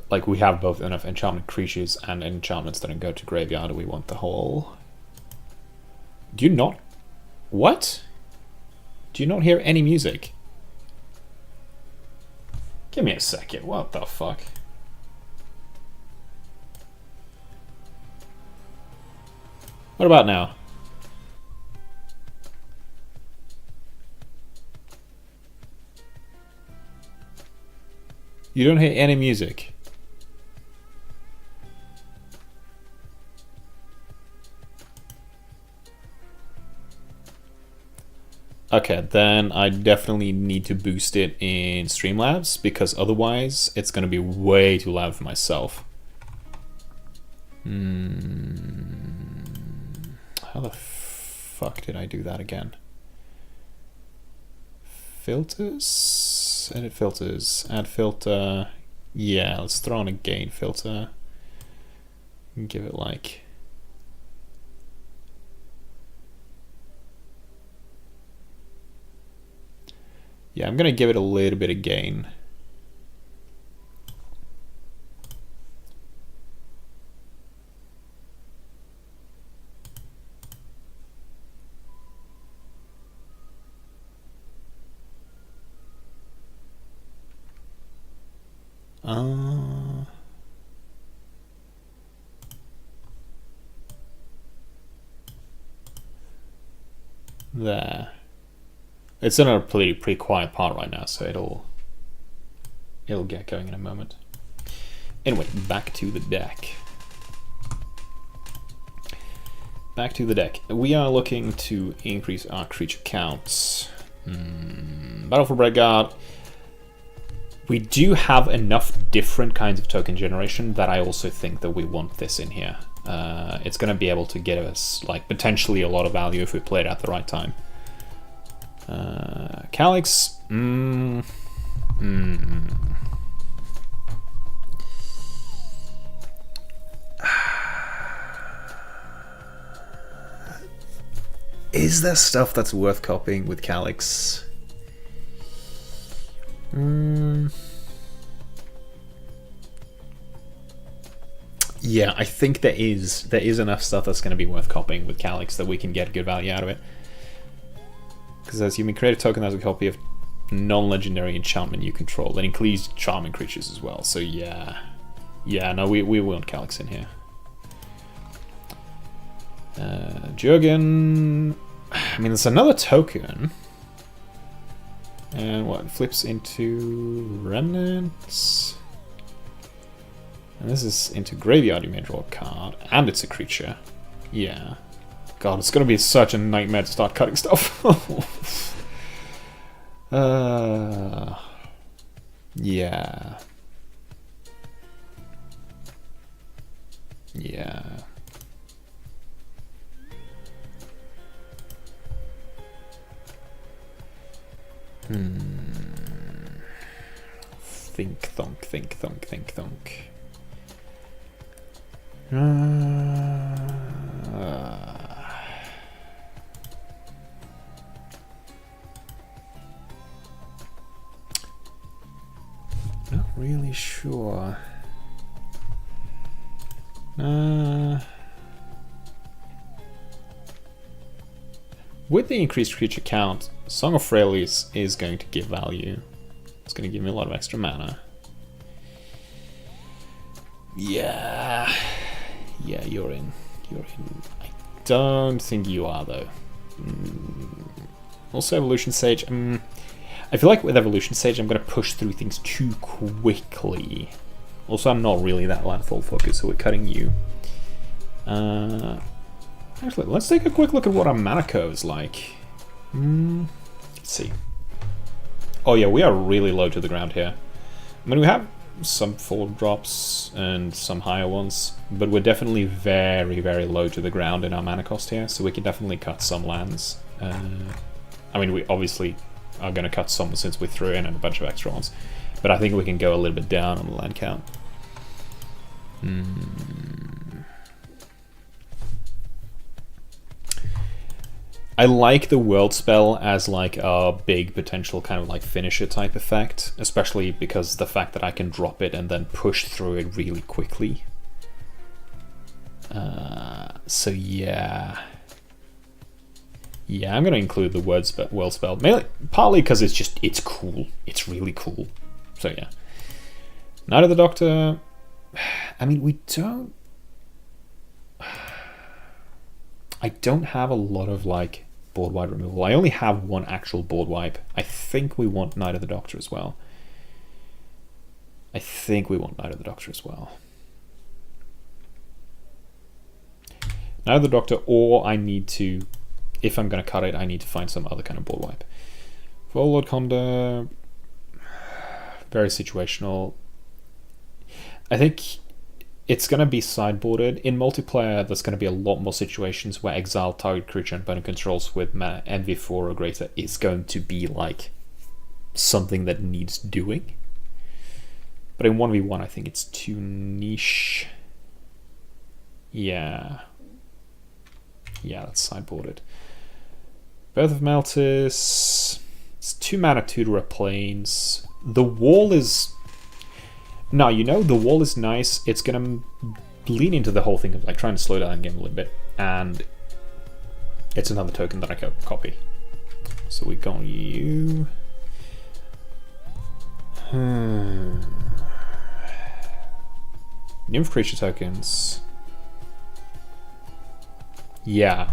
A: Like, we have both enough enchantment creatures and enchantments that can go to graveyard. We want the whole. Do you not? What? Do you not hear any music? Give me a second. What the fuck? What about now? You don't hear any music. Okay, then I definitely need to boost it in Streamlabs, because otherwise it's going to be way too loud for myself. How the fuck did I do that again? Filters? Edit filters. Add filter. Yeah, let's throw on a gain filter. And give it like... Yeah, I'm going to give it a little bit of gain. There. It's in a pretty quiet part right now, so it'll get going in a moment. Anyway, back to the deck. Back to the deck. We are looking to increase our creature counts. Battle for Breadguard. We do have enough different kinds of token generation that I also think that we want this in here. It's going to be able to give us like potentially a lot of value if we play it at the right time. Calyx. Is there stuff that's worth copying with Calyx? Yeah, I think there is enough stuff that's going to be worth copying with Calyx that we can get good value out of it. Because as you may create a token that has a copy of non-legendary enchantment you control. It includes charming creatures as well. So yeah, no, we want Calyx in here. Jurgen. I mean, there's another token. And what, flips into Remnants? And this is into Graveyard, you may draw a card. And it's a creature. Yeah. God, it's gonna be such a nightmare to start cutting stuff. Yeah. Yeah. Think thunk, think thunk, think thunk. Not really sure. With the increased creature count, Song of Freyalise is going to give value. It's going to give me a lot of extra mana. Yeah. Yeah, you're in. You're in. I don't think you are, though. Also, Evolution Sage. I feel like with Evolution Sage, I'm going to push through things too quickly. Also, I'm not really that landfall focused, so we're cutting you. Actually, let's take a quick look at what our mana curve is like. Let's see. Oh yeah, we are really low to the ground here. I mean, we have some 4 drops and some higher ones, but we're definitely very, very low to the ground in our mana cost here, so we can definitely cut some lands. I mean, we obviously are going to cut some since we threw in a bunch of extra ones, but I think we can go a little bit down on the land count. I like the world spell as like a big potential kind of like finisher type effect, especially because the fact that I can drop it and then push through it really quickly. So yeah. Yeah, I'm gonna include the world spell, mainly, partly because it's cool. It's really cool. So yeah. Knight of the Doctor. I mean, I don't have a lot of like board wipe removal. I only have one actual board wipe. I think we want Knight of the Doctor as well. Knight of the Doctor, or I need to, if I'm going to cut it, I need to find some other kind of board wipe. Lord Conda, very situational. I think it's going to be sideboarded. In multiplayer, there's going to be a lot more situations where exile target creature and opponent controls with mana NV4 or greater is going to be like something that needs doing. But in 1v1, I think it's too niche. Yeah. Yeah, that's sideboarded. Birth of Meltis. It's 2 mana tutor planes. The wall is... Now, you know, the wall is nice. It's going to lean into the whole thing of like trying to slow down the game a little bit. And it's another token that I can copy. So we go you. Nymph creature tokens. Yeah.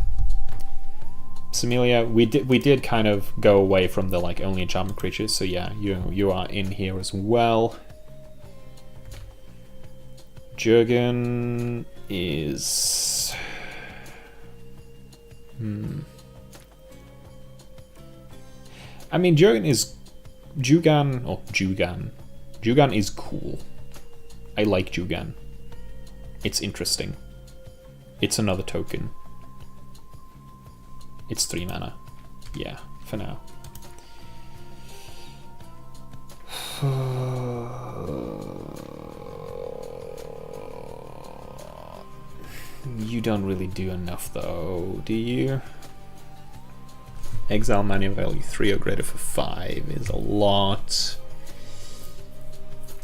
A: Similia, we did kind of go away from the like only enchantment creatures. So yeah, you are in here as well. Jurgen is... I mean, Jurgen is... Jugan is cool. I like Jugan. It's interesting. It's another token. It's 3 mana. Yeah, for now. You don't really do enough though, do you? Exile mana value 3 or greater for 5 is a lot.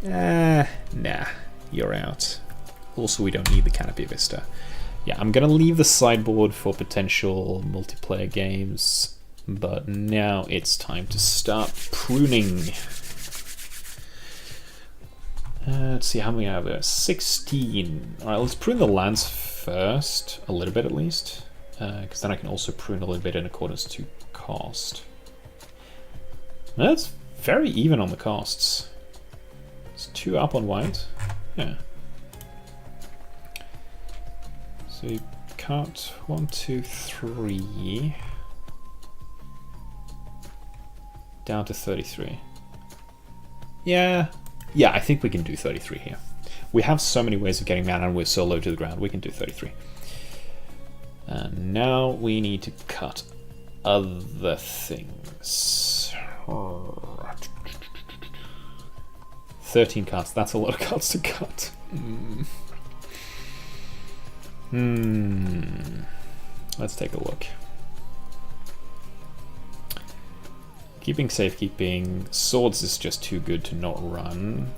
A: Nah, you're out. Also, we don't need the Canopy Vista. Yeah, I'm gonna leave the sideboard for potential multiplayer games, but now it's time to start pruning. Let's see how many I have there. 16. Alright, let's prune the lands first, a little bit at least, because then I can also prune a little bit in accordance to cost. That's very even on the costs. It's 2 up on white. Yeah. So you cut 1, 2, 3 down to 33. Yeah, I think we can do 33 here. We have so many ways of getting mana and we're so low to the ground, we can do 33. And now we need to cut other things. 13 cards, that's a lot of cards to cut. Let's take a look. Keeping safekeeping. Swords is just too good to not run.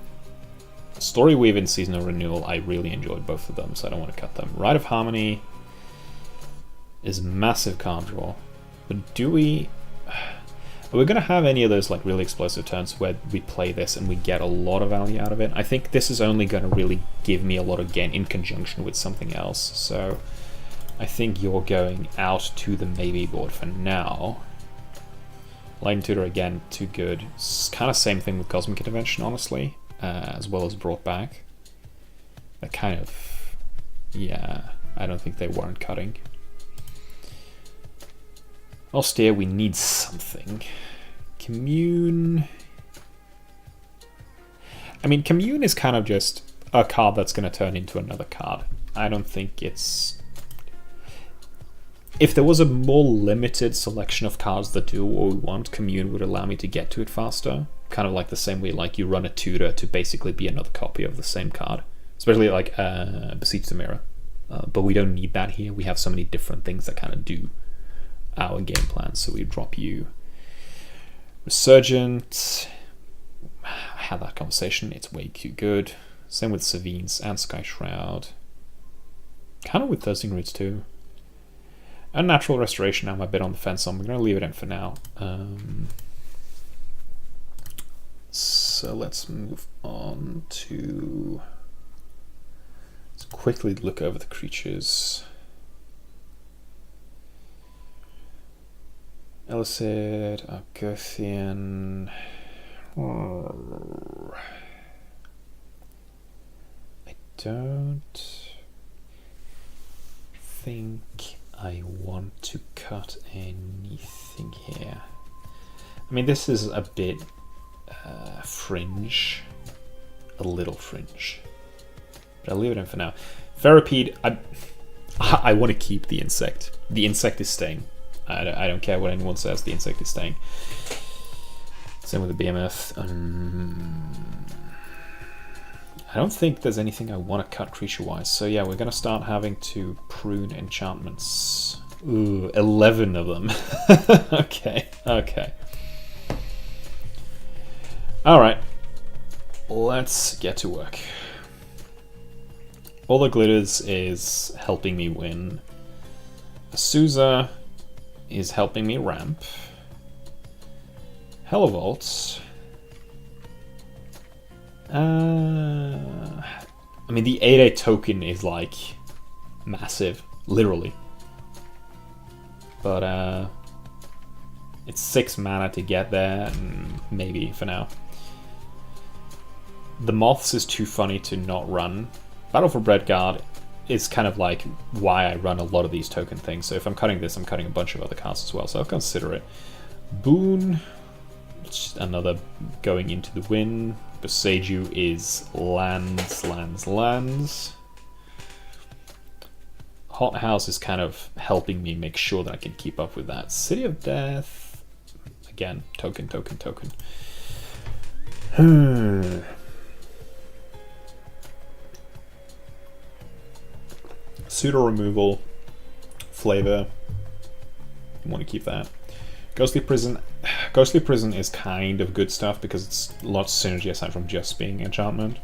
A: Story Weave and Seasonal Renewal, I really enjoyed both of them, so I don't want to cut them. Rite of Harmony is massive card draw. But do we... Are we going to have any of those like really explosive turns where we play this and we get a lot of value out of it? I think this is only going to really give me a lot of gain in conjunction with something else. So I think you're going out to the maybe board for now. Lightning Tutor again, too good. It's kind of same thing with Cosmic Intervention, honestly, as well as Brought Back. That kind of... Yeah, I don't think they warrant cutting. Austere, we need something. Commune... I mean, Commune is kind of just a card that's going to turn into another card. I don't think it's... If there was a more limited selection of cards that do what we want, Commune would allow me to get to it faster. Kind of like the same way like you run a tutor to basically be another copy of the same card. Especially like Beseech the Mirror. But we don't need that here. We have so many different things that kind of do our game plan. So we drop you Resurgent. I had that conversation. It's way too good. Same with Savines and Sky Shroud. Kind of with Thirsting Roots too. Unnatural Restoration, I'm a bit on the fence on. We're going to leave it in for now. So let's move on to... Let's quickly look over the creatures. Elicit, Argothian... I don't think I want to cut anything here. I mean, this is a bit fringe. A little fringe. But I'll leave it in for now. Ferropede, I want to keep the insect. The insect is staying. I don't care what anyone says, the insect is staying. Same with the behemoth. I don't think there's anything I want to cut creature-wise. So yeah, we're going to start having to prune enchantments. Ooh, 11 of them. Okay. Alright. Let's get to work. All the Glitters is helping me win. Azusa is helping me ramp. Hellevolts. I mean, the 8/8 token is like massive, literally. But it's 6 mana to get there, and maybe for now. The Moths is too funny to not run. Battle for Breadguard is kind of like why I run a lot of these token things. So if I'm cutting this, I'm cutting a bunch of other cards as well. So I'll consider it. Boon, it's another going into the win. Boseiju is lands. Hothouse is kind of helping me make sure that I can keep up with that. City of Death, again, token. Pseudo removal, flavor. I want to keep that. Ghostly Prison. Ghostly Prison is kind of good stuff because it's lots of synergy aside from just being enchantment.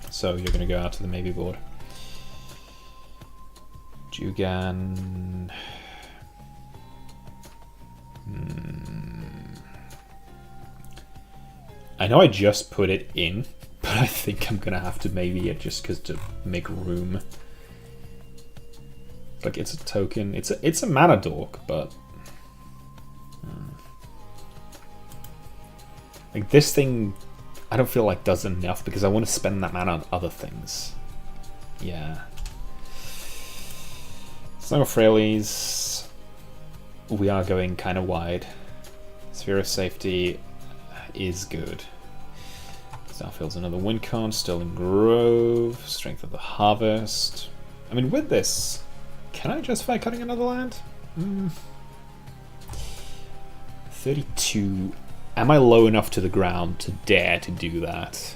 A: So you're going to go out to the maybe board. Jugan. I know I just put it in, but I think I'm going to have to maybe it just because to make room. Like, it's a token. It's a mana dork, but like this thing, I don't feel like does enough because I want to spend that mana on other things. Yeah. Song of Frailes. We are going kind of wide. Sphere of Safety is good. Starfield's another win con. Sterling Grove. Strength of the Harvest. I mean, with this, can I justify cutting another land? 32. Am I low enough to the ground to dare to do that?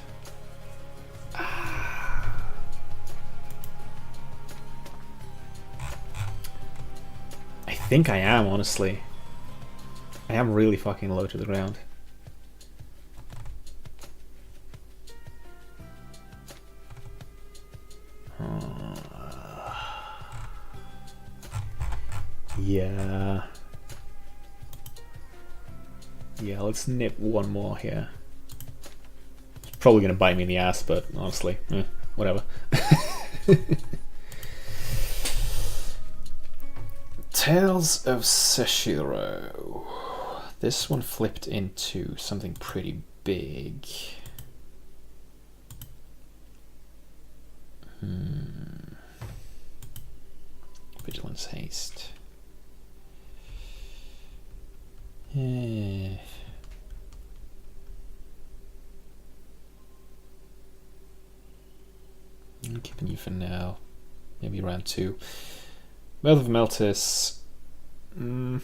A: I think I am, honestly. I am really fucking low to the ground. Yeah. Yeah, let's nip one more here. It's probably going to bite me in the ass, but honestly, whatever. Tales of Seshiro. This one flipped into something pretty big. Vigilance Haste. I'm keeping you for now. Maybe round 2. Wealth of Meltis. I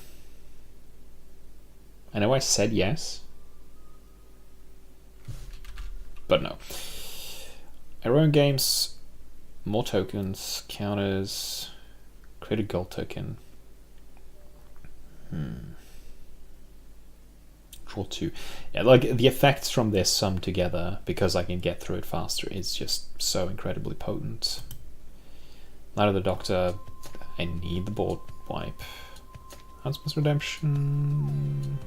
A: know I said yes, but no. Iron Games, more tokens, counters, create a gold token. Draw 2. Yeah, like the effects from this sum together, because I can get through it faster, is just so incredibly potent. Light of the Doctor. I need the board wipe. Huntsman's Redemption.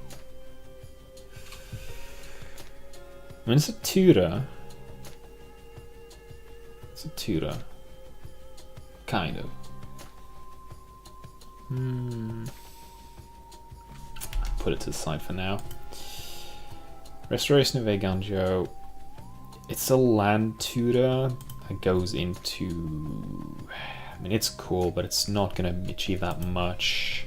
A: I mean, it's a tutor. It's a tutor. Kind of. Put it to the side for now. Restoration of Eiganjo. It's a land tutor that goes into... I mean, it's cool, but it's not going to achieve that much.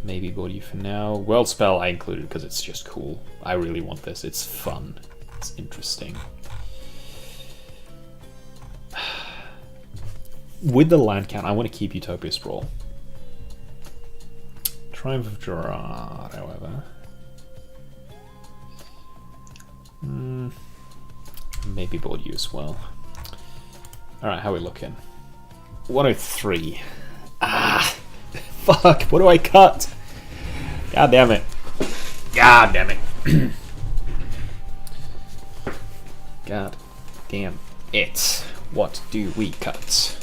A: Maybe board you for now. World Spell I included because it's just cool. I really want this. It's fun. It's interesting. With the land count, I want to keep Utopia Sprawl. Triumph of Gerard, however. Maybe board you as well. Alright, how are we looking? 103. Fuck, what do I cut? God damn it. God damn it. God damn it. What do we cut?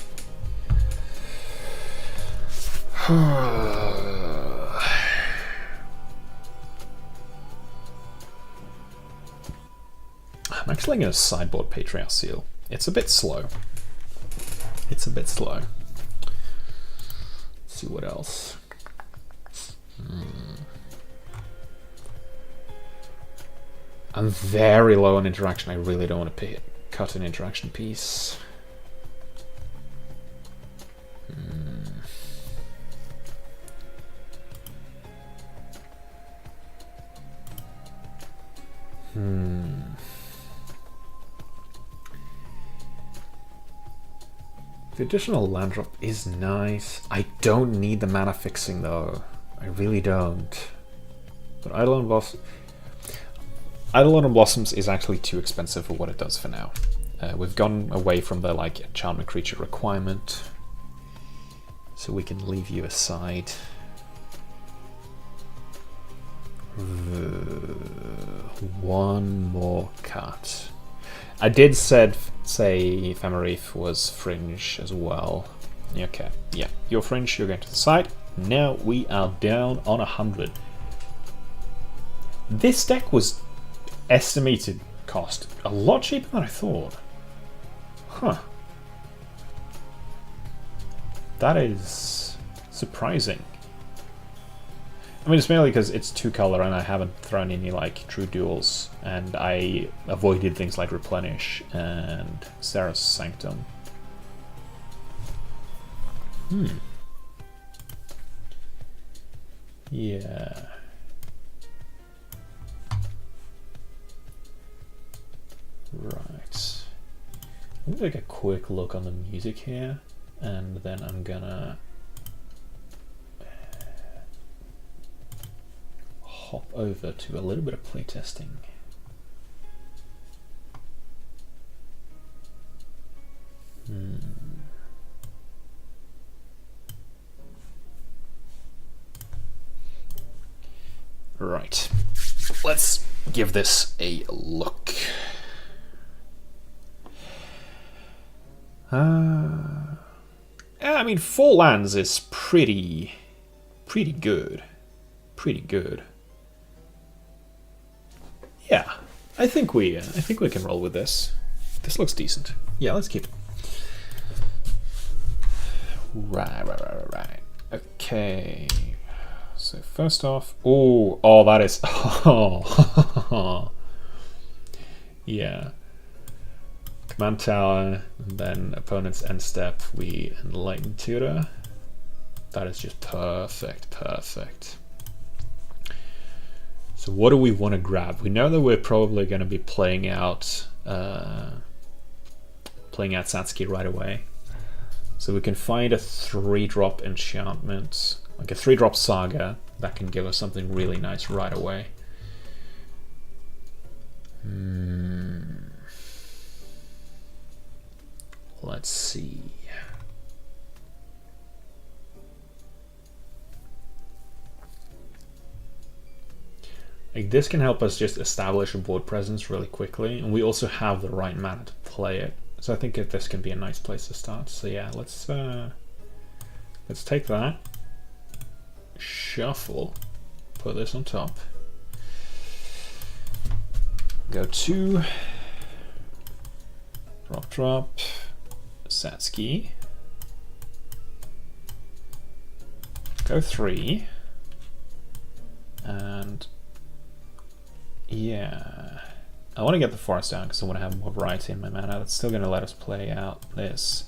A: I'm actually going to sideboard Patriarch Seal. It's a bit slow. It's a bit slow. Let's see what else. I'm very low on interaction. I really don't want to cut an interaction piece. The additional land drop is nice. I don't need the mana fixing though. I really don't. But Eidolon Blossoms is actually too expensive for what it does for now. We've gone away from the like enchantment creature requirement, so we can leave you aside. One more cut. I did say Ephemerif was fringe as well. Okay, yeah, you're fringe, you're going to the side. Now we are down on 100. This deck was estimated cost a lot cheaper than I thought. Huh. That is surprising. I mean, it's mainly because it's 2-color and I haven't thrown any like true duels, and I avoided things like Replenish and Sarah's Sanctum. Yeah. Right. I'm gonna take a quick look on the music here, and then I'm gonna hop over to a little bit of playtesting. Right, let's give this a look. I mean, 4 lands is pretty good. Pretty good. Yeah, I think we can roll with this. This looks decent. Yeah, let's keep it. Right. Okay. So first off, oh, that is, yeah. Command tower, and then opponent's end step, we enlighten tutor. That is just perfect. So what do we want to grab? We know that we're probably going to be playing out Satsuki right away. So we can find a 3-drop enchantment, like a 3-drop saga, that can give us something really nice right away. Let's see. Like, this can help us just establish a board presence really quickly, and we also have the right mana to play it. So I think this can be a nice place to start. So yeah, let's take that, shuffle, put this on top, go 2, drop, Satsuki, go 3, and yeah, I want to get the forest down because I want to have more variety in my mana. That's still going to let us play out this.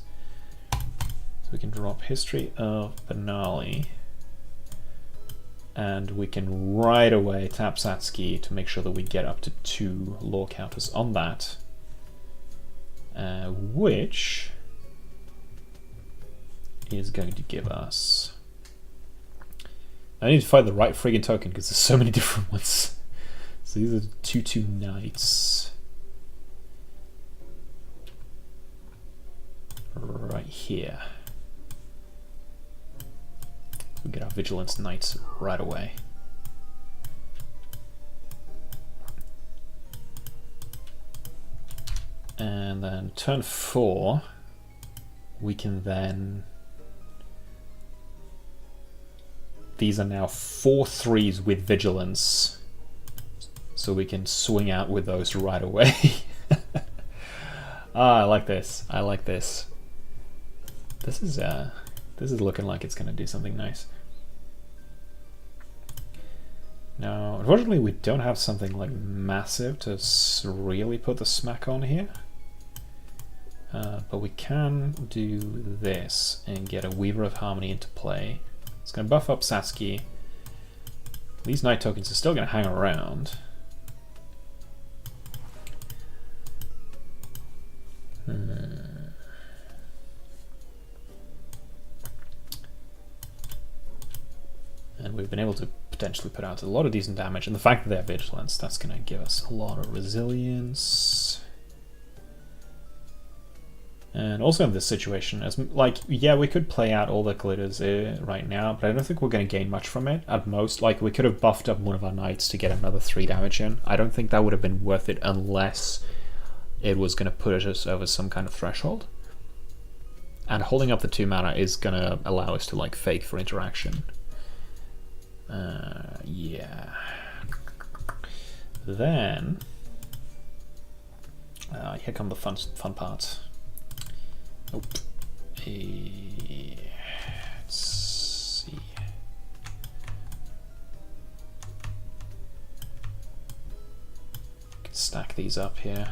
A: So we can drop History of Banali, and we can right away tap Satsuki to make sure that we get up to 2 lore counters on that, which is going to give us... I need to find the right friggin' token because there's so many different ones. So these are the 2/2 knights. Right here. We get our Vigilance Knights right away. And then turn 4, we can then... These are now 4 3s with Vigilance. So we can swing out with those right away. I like this. I like this. This is looking like it's going to do something nice. Now, unfortunately, we don't have something like massive to really put the smack on here. But we can do this and get a Weaver of Harmony into play. It's going to buff up Satsuki. These Knight tokens are still going to hang around. And we've been able to potentially put out a lot of decent damage, and the fact that they have Vigilance, that's going to give us a lot of resilience. And also in this situation, as like, yeah, we could play out all the glitters right now, but I don't think we're going to gain much from it. At most, like, we could have buffed up one of our knights to get another 3 damage in. I don't think that would have been worth it unless it was going to push us over some kind of threshold. And holding up the 2 mana is going to allow us to, like, fake for interaction. Yeah. Then... here come the fun parts. Nope. Let's see. Can stack these up here.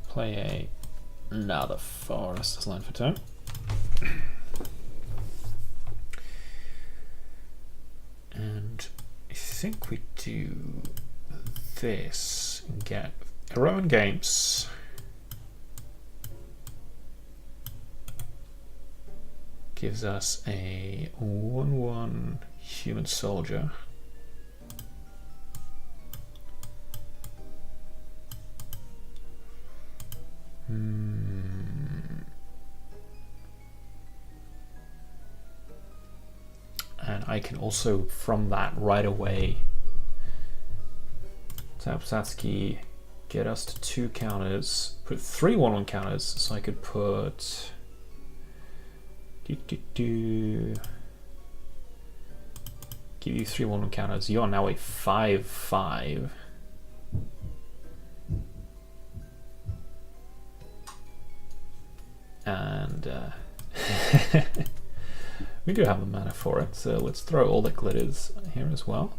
A: Play another forest as land for turn. And I think we do this and get Rowan Games. Gives us a 1/1 human soldier. And I can also, from that right away, tap Satsuki, get us to 2 counters, put 3 1/1 counters, so I could put... Give you 3 1/1 counters. You are now a 5/5. And we do have the mana for it, so let's throw all the glitters here as well.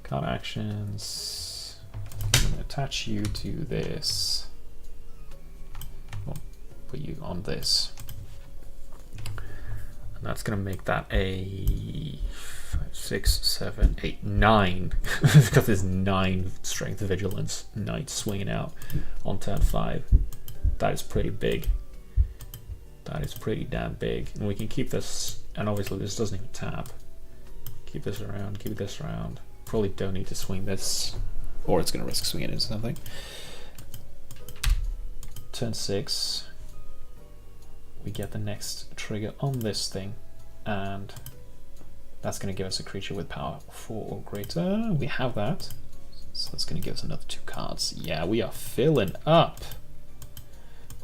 A: Card actions. I'm going to attach you to this. I'll put you on this. And that's going to make that a 5, 6, 7, 8, 9. It's got this 9 strength vigilance knight swinging out on turn 5. That is pretty big. That is pretty damn big. And we can keep this, and obviously this doesn't even tap. Keep this around, keep this around. Probably don't need to swing this, or it's going to risk swinging into something. Turn 6. We get the next trigger on this thing, and that's going to give us a creature with power 4 or greater. We have that, so that's going to give us another 2 cards. Yeah, we are filling up.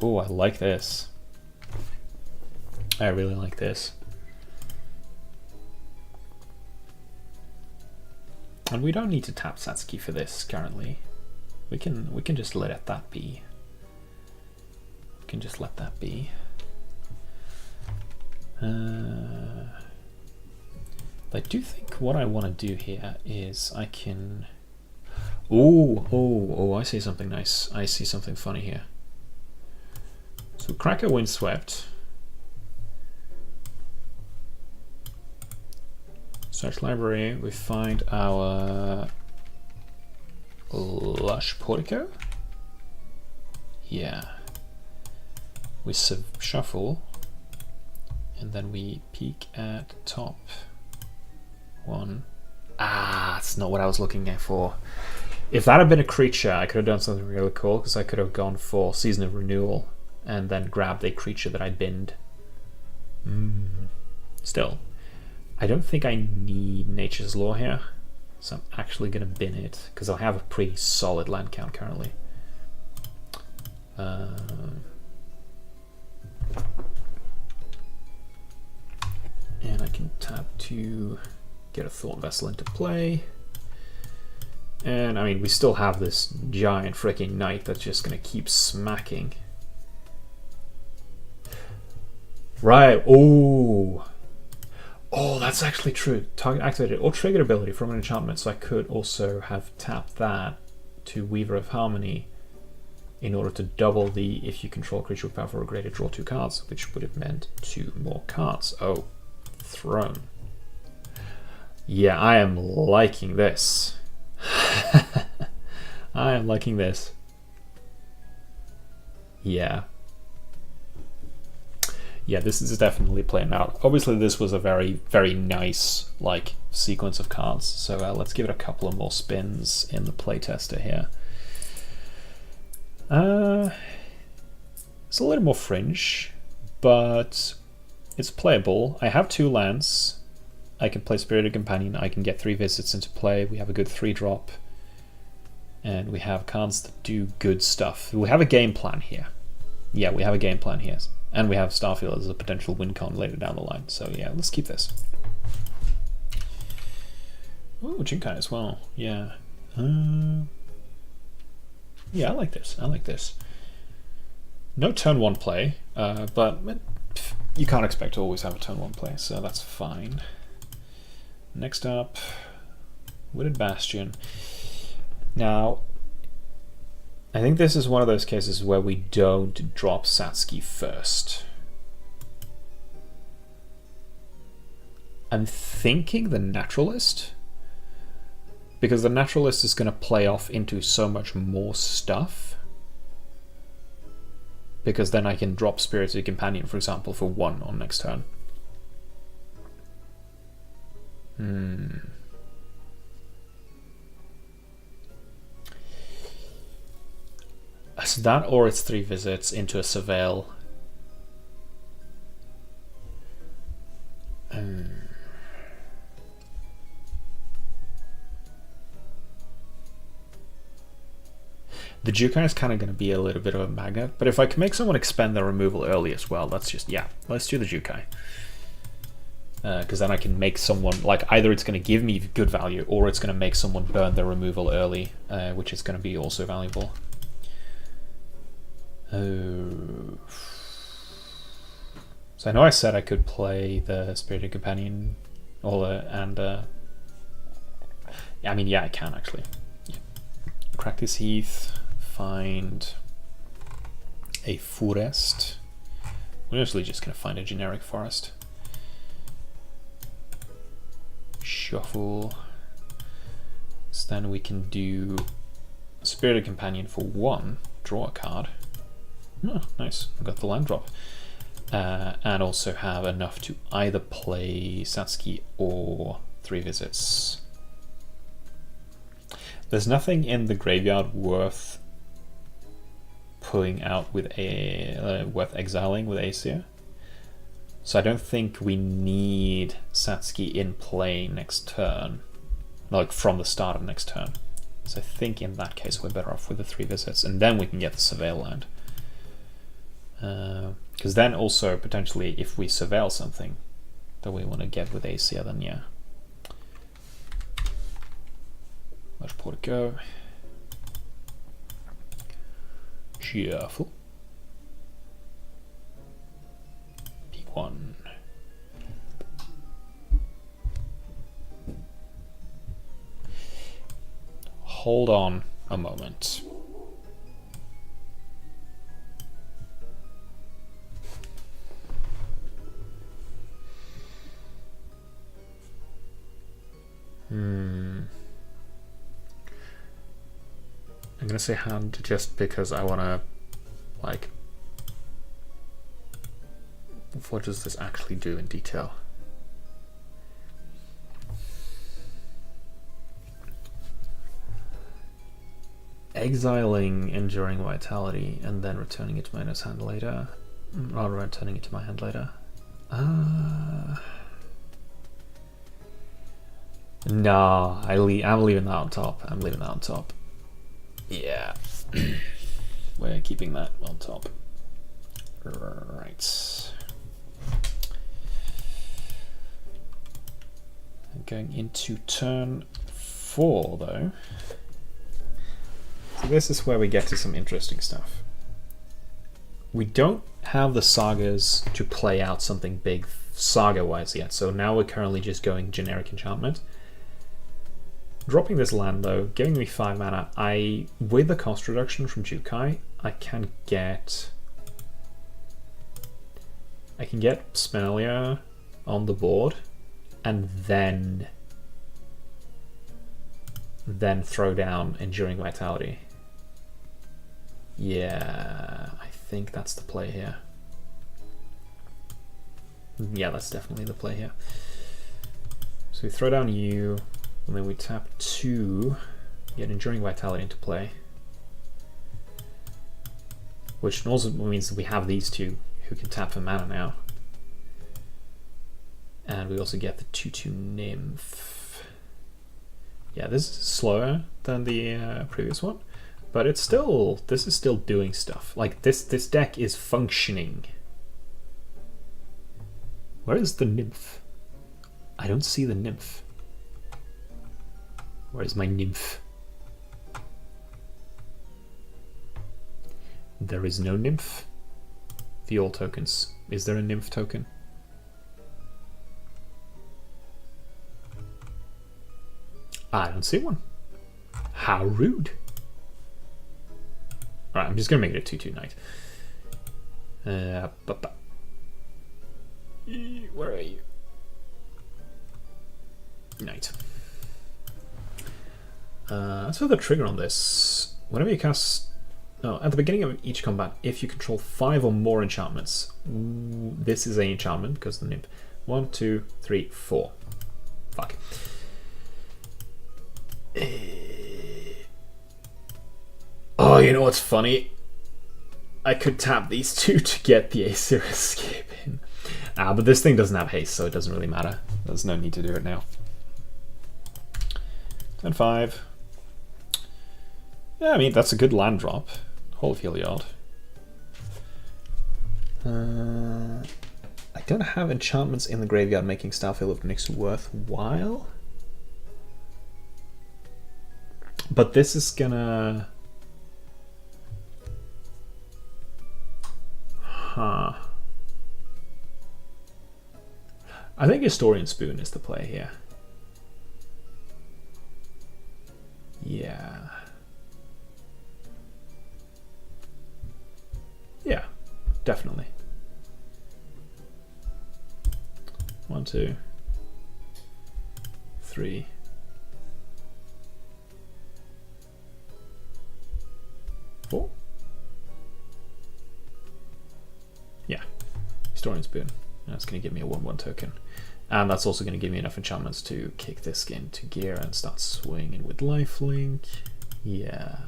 A: Oh, I like this. I really like this. And we don't need to tap Satsuki for this currently. We can just let that be. We can just let that be. I do think what I want to do here is I can... Oh, I see something nice. I see something funny here. So Cracker Windswept. Search library, we find our Lush Portico. Yeah. We shuffle, and then we peek at top 1. Ah, that's not what I was looking at for. If that had been a creature, I could have done something really cool, because I could have gone for Season of Renewal and then grabbed a creature that I binned. Still, I don't think I need Nature's Law here, so I'm actually going to bin it, because I have a pretty solid land count currently. And I can tap to get a Thought Vessel into play. And I mean, we still have this giant freaking knight that's just going to keep smacking. Right, oh, that's actually true. Target activated or triggered ability from an enchantment, so I could also have tapped that to Weaver of Harmony in order to double the if you control a creature with power 4 or greater, draw 2 cards, which would have meant 2 more cards. Oh, Throne. Yeah, I am liking this. I am liking this. Yeah. Yeah, this is definitely playing out. Obviously, this was a very, very nice like sequence of cards. So let's give it a couple of more spins in the playtester here. It's a little more fringe, but it's playable. I have 2 lands. I can play Spirited Companion. I can get 3 visits into play. We have a good 3-drop. And we have cards that do good stuff. We have a game plan here. Yeah, we have a game plan here. And we have Starfield as a potential win con later down the line. So yeah, let's keep this. Oh, Jinkai as well. Yeah. Yeah, I like this. I like this. No turn 1 play, but you can't expect to always have a turn 1 play, so that's fine. Next up, Wooded Bastion. Now, I think this is one of those cases where we don't drop Satsuki first. I'm thinking the Naturalist, because the Naturalist is going to play off into so much more stuff. Because then I can drop Spirited Companion, for example, for 1 on next turn. So that, or it's 3 visits into a Surveil. The Jukai is kind of going to be a little bit of a magnet, but if I can make someone expend their removal early as well, let's do the Jukai. Because then I can make someone, like, either it's going to give me good value, or it's going to make someone burn their removal early, which is going to be also valuable. So I know I said I could play the Spirited Companion, I mean, yeah, I can actually. Yeah. Crack this Heath. Find a forest. We're actually just going to find a generic forest. Shuffle. So then we can do Spirited Companion for 1, draw a card. Oh, nice, I got the land drop. And also have enough to either play Satsuki or 3 visits. There's nothing in the graveyard worth pulling out with worth exiling with Aesir. So I don't think we need Satsuki in play next turn, like from the start of next turn. So I think in that case we're better off with the 3 visits, and then we can get the Surveil land. Because then also potentially if we Surveil something that we want to get with Aesir, then yeah. Let's put it go. Cheerful. P1. Hold on a moment. I'm gonna say hand just because I wanna, like, what does this actually do in detail? Exiling Enduring Vitality and then returning it to my hand later, rather than returning it to my hand later. Nah, I'm leaving that on top. I'm leaving that on top. Yeah. We're keeping that on top. Right. Going into turn 4 though. So this is where we get to some interesting stuff. We don't have the sagas to play out something big saga-wise yet, so now we're currently just going generic enchantment. Dropping this land though, giving me 5 mana, with the cost reduction from Jukai, I can get Spinalia on the board, and then throw down Enduring Vitality. Yeah, I think that's the play here. Yeah, that's definitely the play here. So we throw down you, and then we tap 2, get Enduring Vitality into play.
C: which also means that we have these two who can tap for mana now. And we also get the 2/2 Nymph. Yeah, this is slower than the previous one, but it's still, this is still doing stuff. Like this deck is functioning. Where is the Nymph? I don't see the Nymph. Where is my Nymph? There is no Nymph. The all tokens. Is there a Nymph token? I don't see one. How rude. Alright, I'm just gonna make it a 2/2 knight. Where are you? Knight. As for the trigger on this, whenever you cast... No, at the beginning of each combat, if you control 5 or more enchantments, this is an enchantment because the nymph. 1, 2, 3, 4. Fuck. Oh, you know what's funny? I could tap these two to get the Aesir escape in. But this thing doesn't have haste, so it doesn't really matter. There's no need to do it now. Turn 5. Yeah, I mean, that's a good land drop. Hall of Heliod. I don't have enchantments in the graveyard making Starfield of Nyx worthwhile. But this is gonna... Huh. I think Historian Spoon is the play here. Yeah. Yeah, definitely. 1, 2, 3. 4. Yeah, Historian Spoon. That's going to give me a 1/1 token. And that's also going to give me enough enchantments to kick this into gear and start swinging with lifelink. Yeah.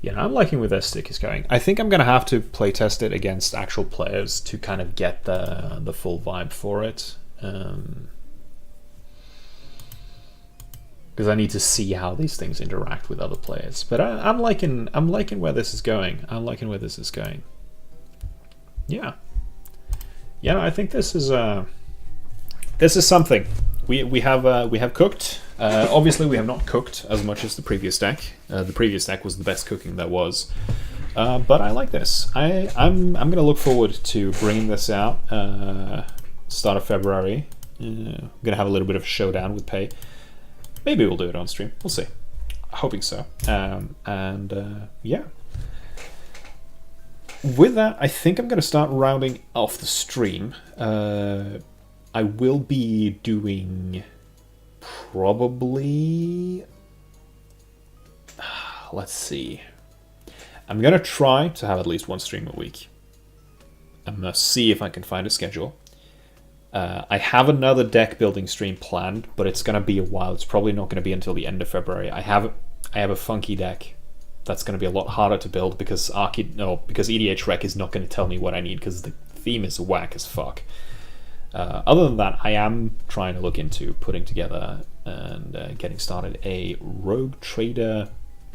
C: Yeah, I'm liking where their stick is going. I think I'm going to have to play test it against actual players to kind of get the full vibe for it. Because I need to see how these things interact with other players. But I'm liking where this is going. I'm liking where this is going. Yeah. Yeah, I think this is something. We have cooked. Obviously, we have not cooked as much as the previous deck. The previous deck was the best cooking there was. But I like this. I'm going to look forward to bringing this out start of February. I'm going to have a little bit of a showdown with Pay. Maybe we'll do it on stream. We'll see. Hoping so. Yeah. With that, I think I'm going to start rounding off the stream. I will be doing probably... Let's see. I'm going to try to have at least one stream a week. I'm going to see if I can find a schedule. I have another deck building stream planned, but it's going to be a while. It's probably not going to be until the end of February. I have a funky deck that's going to be a lot harder to build because because EDH Rec is not going to tell me what I need because the theme is whack as fuck. Other than that, I am trying to look into putting together and getting started a Rogue Trader,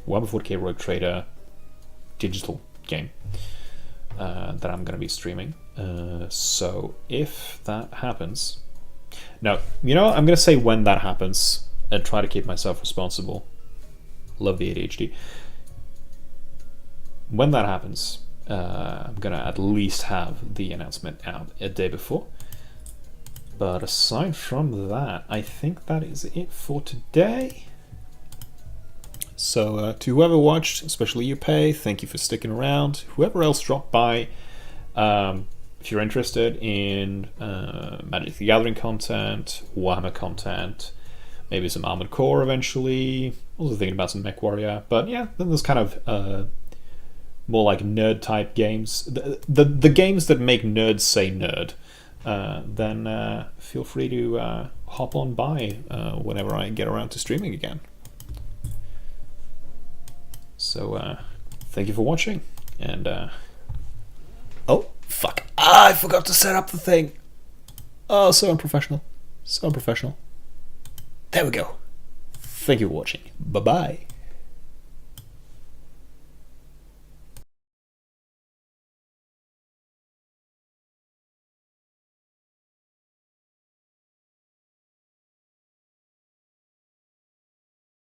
C: 140k Rogue Trader digital game that I'm going to be streaming. So if that happens... No, you know, I'm going to say when that happens and try to keep myself responsible. Love the ADHD. When that happens, I'm going to at least have the announcement out a day before. But aside from that, I think that is it for today. So to whoever watched, especially you, Pay, thank you for sticking around. Whoever else dropped by, if you're interested in Magic the Gathering content, Warhammer content, maybe some Armored Core eventually, also thinking about some Mech Warrior, but yeah, then there's kind of more like nerd type games, the games that make nerds say nerd. Then feel free to hop on by whenever I get around to streaming again. So thank you for watching, and oh fuck! I forgot to set up the thing. Oh, so unprofessional. So unprofessional. There we go. Thank you for watching. Bye bye.